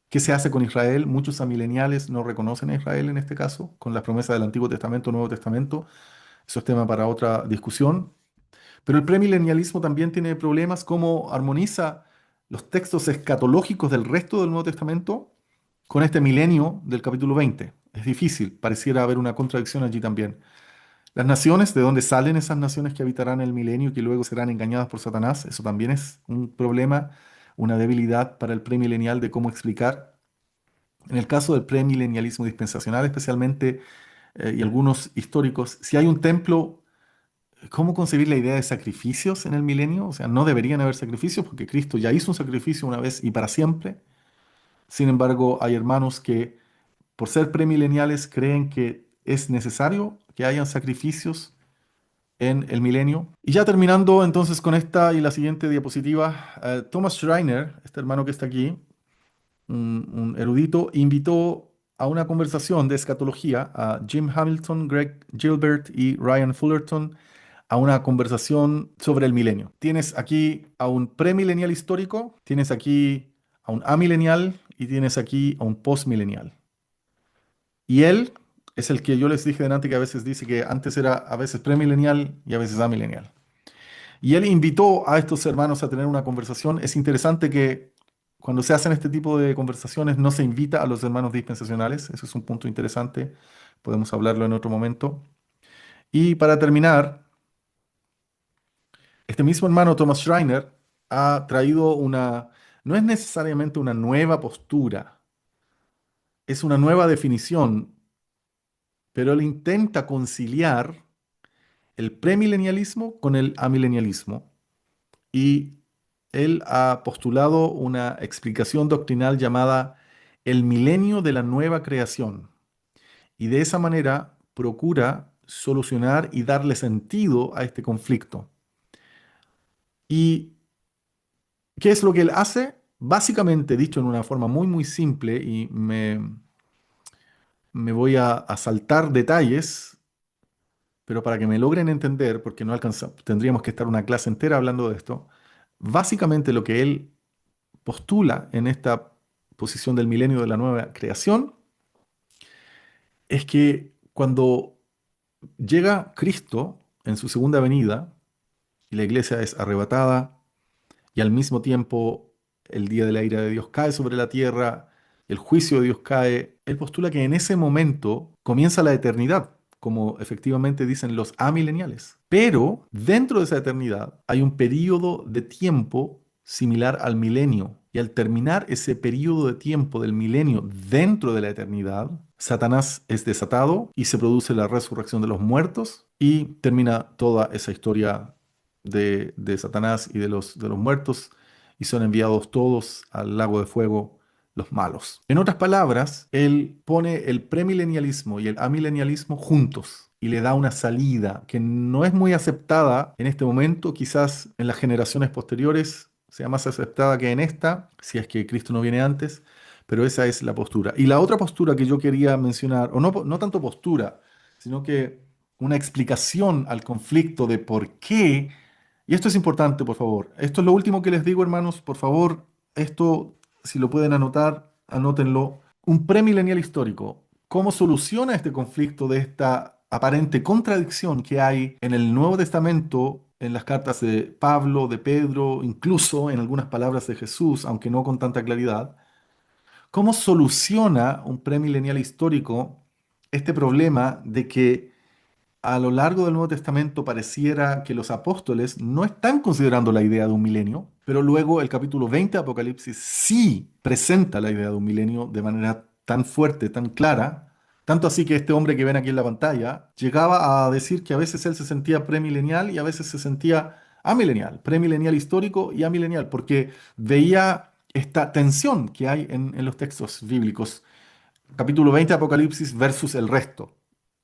¿Qué se hace con Israel? Muchos amileniales no reconocen a Israel en este caso, con las promesas del Antiguo Testamento, Nuevo Testamento. Eso es tema para otra discusión. Pero el premilenialismo también tiene problemas, cómo armoniza los textos escatológicos del resto del Nuevo Testamento con este milenio del capítulo 20. Es difícil, pareciera haber una contradicción allí también. Las naciones, ¿de dónde salen esas naciones que habitarán el milenio y que luego serán engañadas por Satanás? Eso también es un problema, una debilidad para el premilenial de cómo explicar. En el caso del premilenialismo dispensacional especialmente, y algunos históricos, si hay un templo, ¿cómo concebir la idea de sacrificios en el milenio? O sea, no deberían haber sacrificios porque Cristo ya hizo un sacrificio una vez y para siempre. Sin embargo, hay hermanos que, por ser premileniales, creen que es necesario que hayan sacrificios en el milenio. Y ya terminando entonces con esta y la siguiente diapositiva, Thomas Schreiner, este hermano que está aquí, un erudito, invitó a una conversación de escatología a Jim Hamilton, Greg Gilbert y Ryan Fullerton a una conversación sobre el milenio. Tienes aquí a un premilenial histórico, tienes aquí a un amilenial y tienes aquí a un postmilenial. Y él es el que yo les dije delante que a veces dice que antes era a veces premilenial y a veces amilenial. Y él invitó a estos hermanos a tener una conversación. Es interesante que cuando se hacen este tipo de conversaciones no se invita a los hermanos dispensacionales. Eso es un punto interesante. Podemos hablarlo en otro momento. Y para terminar, este mismo hermano Thomas Schreiner ha traído una, no es necesariamente una nueva postura, es una nueva definición, pero él intenta conciliar el premilenialismo con el amilenialismo. Y él ha postulado una explicación doctrinal llamada el milenio de la nueva creación. Y de esa manera procura solucionar y darle sentido a este conflicto. ¿Y qué es lo que él hace? Básicamente, dicho en una forma muy, muy simple, y me voy a saltar detalles, pero para que me logren entender, porque no alcanza, tendríamos que estar una clase entera hablando de esto, básicamente lo que él postula en esta posición del milenio de la nueva creación es que cuando llega Cristo en su segunda venida y la iglesia es arrebatada y al mismo tiempo el día de la ira de Dios cae sobre la tierra, el juicio de Dios cae, él postula que en ese momento comienza la eternidad, como efectivamente dicen los amileniales. Pero dentro de esa eternidad hay un periodo de tiempo similar al milenio. Y al terminar ese periodo de tiempo del milenio dentro de la eternidad, Satanás es desatado y se produce la resurrección de los muertos y termina toda esa historia de Satanás y de los muertos y son enviados todos al lago de fuego los malos. En otras palabras, él pone el premilenialismo y el amilenialismo juntos y le da una salida que no es muy aceptada en este momento, quizás en las generaciones posteriores sea más aceptada que en esta, si es que Cristo no viene antes, pero esa es la postura. Y la otra postura que yo quería mencionar, o no, no tanto postura, sino que una explicación al conflicto de por qué, y esto es importante, por favor, esto es lo último que les digo, hermanos, por favor, esto, si lo pueden anotar, anótenlo. Un premilenial histórico, ¿cómo soluciona este conflicto de esta aparente contradicción que hay en el Nuevo Testamento, en las cartas de Pablo, de Pedro, incluso en algunas palabras de Jesús, aunque no con tanta claridad? ¿Cómo soluciona un premilenial histórico este problema de que a lo largo del Nuevo Testamento pareciera que los apóstoles no están considerando la idea de un milenio, pero luego el capítulo 20 de Apocalipsis sí presenta la idea de un milenio de manera tan fuerte, tan clara, tanto así que este hombre que ven aquí en la pantalla llegaba a decir que a veces él se sentía premilenial y a veces se sentía amilenial, premilenial histórico y amilenial, porque veía esta tensión que hay en los textos bíblicos, capítulo 20 de Apocalipsis versus el resto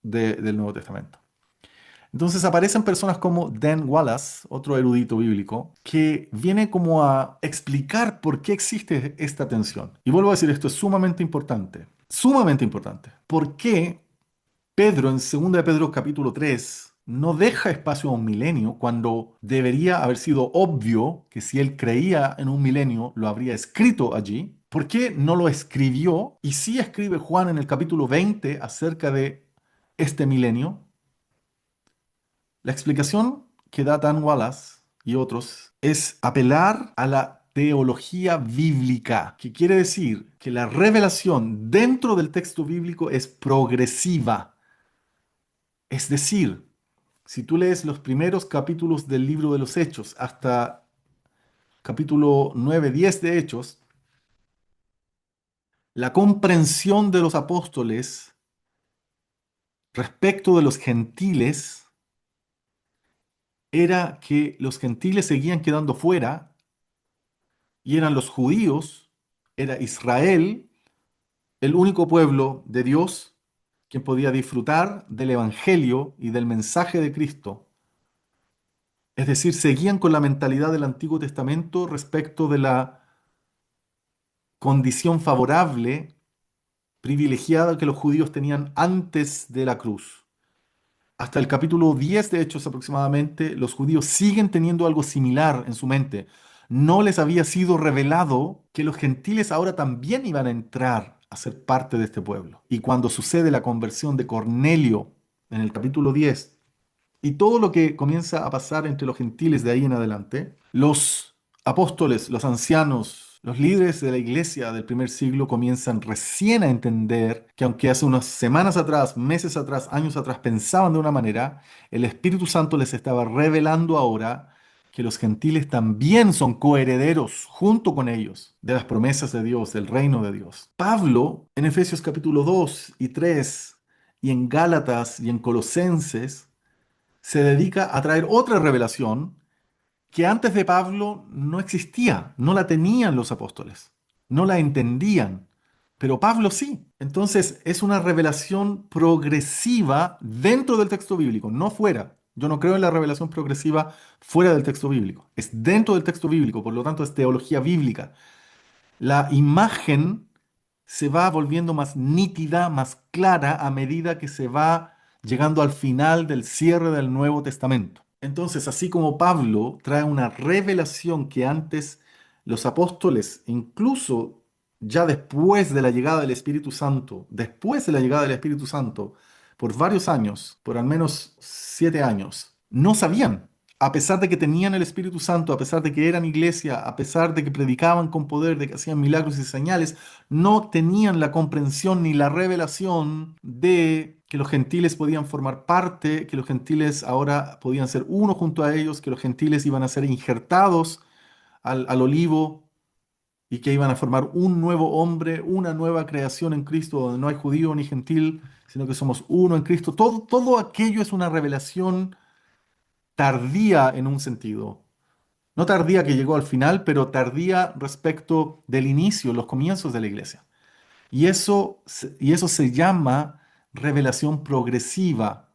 del Nuevo Testamento. Entonces aparecen personas como Dan Wallace, otro erudito bíblico, que viene como a explicar por qué existe esta tensión. Y vuelvo a decir, esto es sumamente importante. Sumamente importante. ¿Por qué Pedro en 2 de Pedro capítulo 3 no deja espacio a un milenio cuando debería haber sido obvio que si él creía en un milenio lo habría escrito allí? ¿Por qué no lo escribió? Y sí escribe Juan en el capítulo 20 acerca de este milenio. La explicación que da Dan Wallace y otros es apelar a la teología bíblica, que quiere decir que la revelación dentro del texto bíblico es progresiva. Es decir, Si tú lees los primeros capítulos del libro de los Hechos hasta capítulo 9, 10 de Hechos, la comprensión de los apóstoles respecto de los gentiles era que los gentiles seguían quedando fuera y eran los judíos, era Israel, el único pueblo de Dios quien podía disfrutar del Evangelio y del mensaje de Cristo. Es decir, seguían con la mentalidad del Antiguo Testamento respecto de la condición favorable, privilegiada que los judíos tenían antes de la cruz. Hasta el capítulo 10 de Hechos aproximadamente, los judíos siguen teniendo algo similar en su mente. No les había sido revelado que los gentiles ahora también iban a entrar a ser parte de este pueblo. Y cuando sucede la conversión de Cornelio en el capítulo 10 y todo lo que comienza a pasar entre los gentiles de ahí en adelante, los apóstoles, los ancianos, los líderes de la iglesia del primer siglo comienzan recién a entender que aunque hace unas semanas atrás, meses atrás, años atrás pensaban de una manera, el Espíritu Santo les estaba revelando ahora que los gentiles también son coherederos junto con ellos de las promesas de Dios, del reino de Dios. Pablo, en Efesios capítulo 2 y 3 y en Gálatas y en Colosenses, se dedica a traer otra revelación que antes de Pablo no existía, no la tenían los apóstoles, no la entendían, pero Pablo sí. Entonces es una revelación progresiva dentro del texto bíblico, no fuera. Yo no creo en la revelación progresiva fuera del texto bíblico, es dentro del texto bíblico, por lo tanto es teología bíblica. La imagen se va volviendo más nítida, más clara a medida que se va llegando al final del cierre del Nuevo Testamento. Entonces, así como Pablo trae una revelación que antes los apóstoles, incluso ya después de la llegada del Espíritu Santo, después de la llegada del Espíritu Santo, por varios años, por al menos 7 años, no sabían, a pesar de que tenían el Espíritu Santo, a pesar de que eran iglesia, a pesar de que predicaban con poder, de que hacían milagros y señales, no tenían la comprensión ni la revelación de que los gentiles podían formar parte, que los gentiles ahora podían ser uno junto a ellos, que los gentiles iban a ser injertados al olivo y que iban a formar un nuevo hombre, una nueva creación en Cristo, donde no hay judío ni gentil, sino que somos uno en Cristo. Todo aquello es una revelación tardía en un sentido. No tardía que llegó al final, pero tardía respecto del inicio, los comienzos de la iglesia. Y eso se llama revelación progresiva.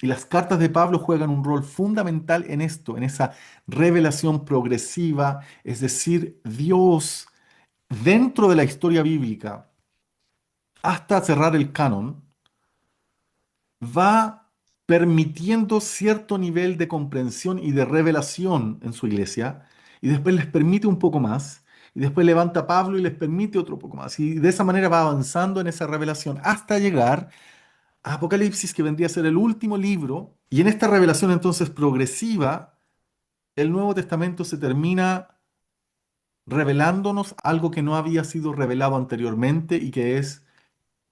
Y las cartas de Pablo juegan un rol fundamental en esto, en esa revelación progresiva, es decir, Dios dentro de la historia bíblica, hasta cerrar el canon, va permitiendo cierto nivel de comprensión y de revelación en su iglesia, y después les permite un poco más, y después levanta a Pablo y les permite otro poco más, y de esa manera va avanzando en esa revelación hasta llegar a Apocalipsis, que vendría a ser el último libro, y en esta revelación entonces progresiva, el Nuevo Testamento se termina revelándonos algo que no había sido revelado anteriormente y que es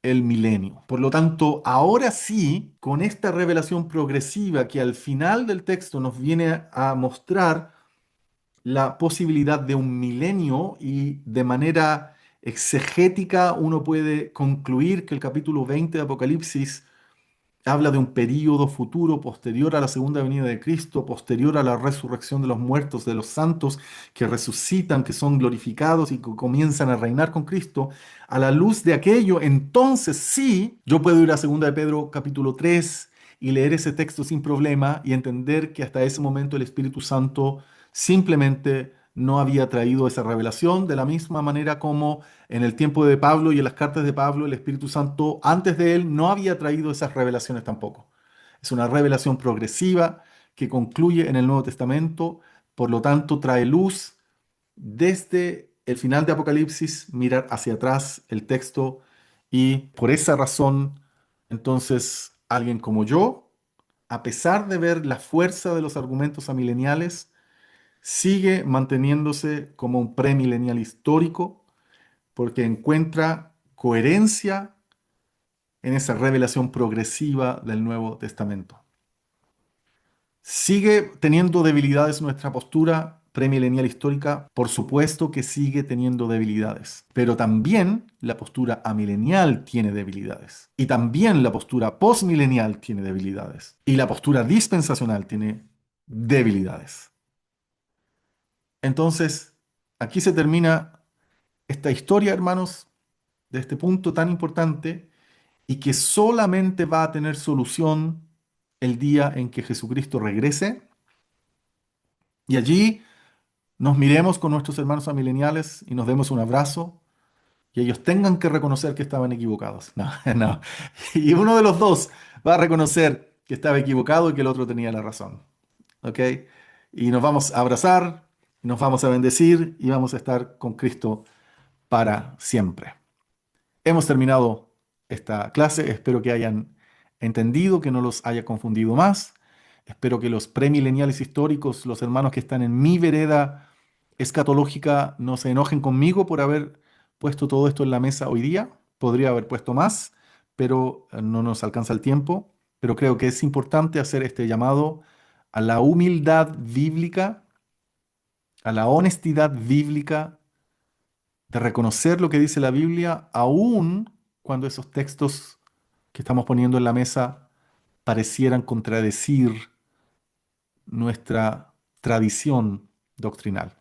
el milenio. Por lo tanto, ahora sí, con esta revelación progresiva que al final del texto nos viene a mostrar la posibilidad de un milenio y de manera exegética uno puede concluir que el capítulo 20 de Apocalipsis habla de un período futuro posterior a la segunda venida de Cristo, posterior a la resurrección de los muertos, de los santos que resucitan, que son glorificados y que comienzan a reinar con Cristo. A la luz de aquello, entonces sí, yo puedo ir a segunda de Pedro capítulo 3 y leer ese texto sin problema y entender que hasta ese momento el Espíritu Santo simplemente no había traído esa revelación de la misma manera como en el tiempo de Pablo y en las cartas de Pablo, el Espíritu Santo antes de él no había traído esas revelaciones tampoco. Es una revelación progresiva que concluye en el Nuevo Testamento, por lo tanto trae luz desde el final de Apocalipsis, mirar hacia atrás el texto y por esa razón, entonces, alguien como yo, a pesar de ver la fuerza de los argumentos amileniales, sigue manteniéndose como un premilenial histórico porque encuentra coherencia en esa revelación progresiva del Nuevo Testamento. ¿Sigue teniendo debilidades nuestra postura premilenial histórica? Por supuesto que sigue teniendo debilidades, pero también la postura amilenial tiene debilidades. Y también la postura postmilenial tiene debilidades. Y la postura dispensacional tiene debilidades. Entonces, aquí se termina esta historia, hermanos, de este punto tan importante y que solamente va a tener solución el día en que Jesucristo regrese y allí nos miremos con nuestros hermanos amileniales y nos demos un abrazo y ellos tengan que reconocer que estaban equivocados. No, no. Y uno de los dos va a reconocer que estaba equivocado y que el otro tenía la razón. ¿Ok? Y nos vamos a abrazar, nos vamos a bendecir y vamos a estar con Cristo para siempre. Hemos terminado esta clase. Espero que hayan entendido, que no los haya confundido más. Espero que los premileniales históricos, los hermanos que están en mi vereda escatológica, no se enojen conmigo por haber puesto todo esto en la mesa hoy día. Podría haber puesto más, pero no nos alcanza el tiempo. Pero creo que es importante hacer este llamado a la humildad bíblica, a la honestidad bíblica de reconocer lo que dice la Biblia, aun cuando esos textos que estamos poniendo en la mesa parecieran contradecir nuestra tradición doctrinal.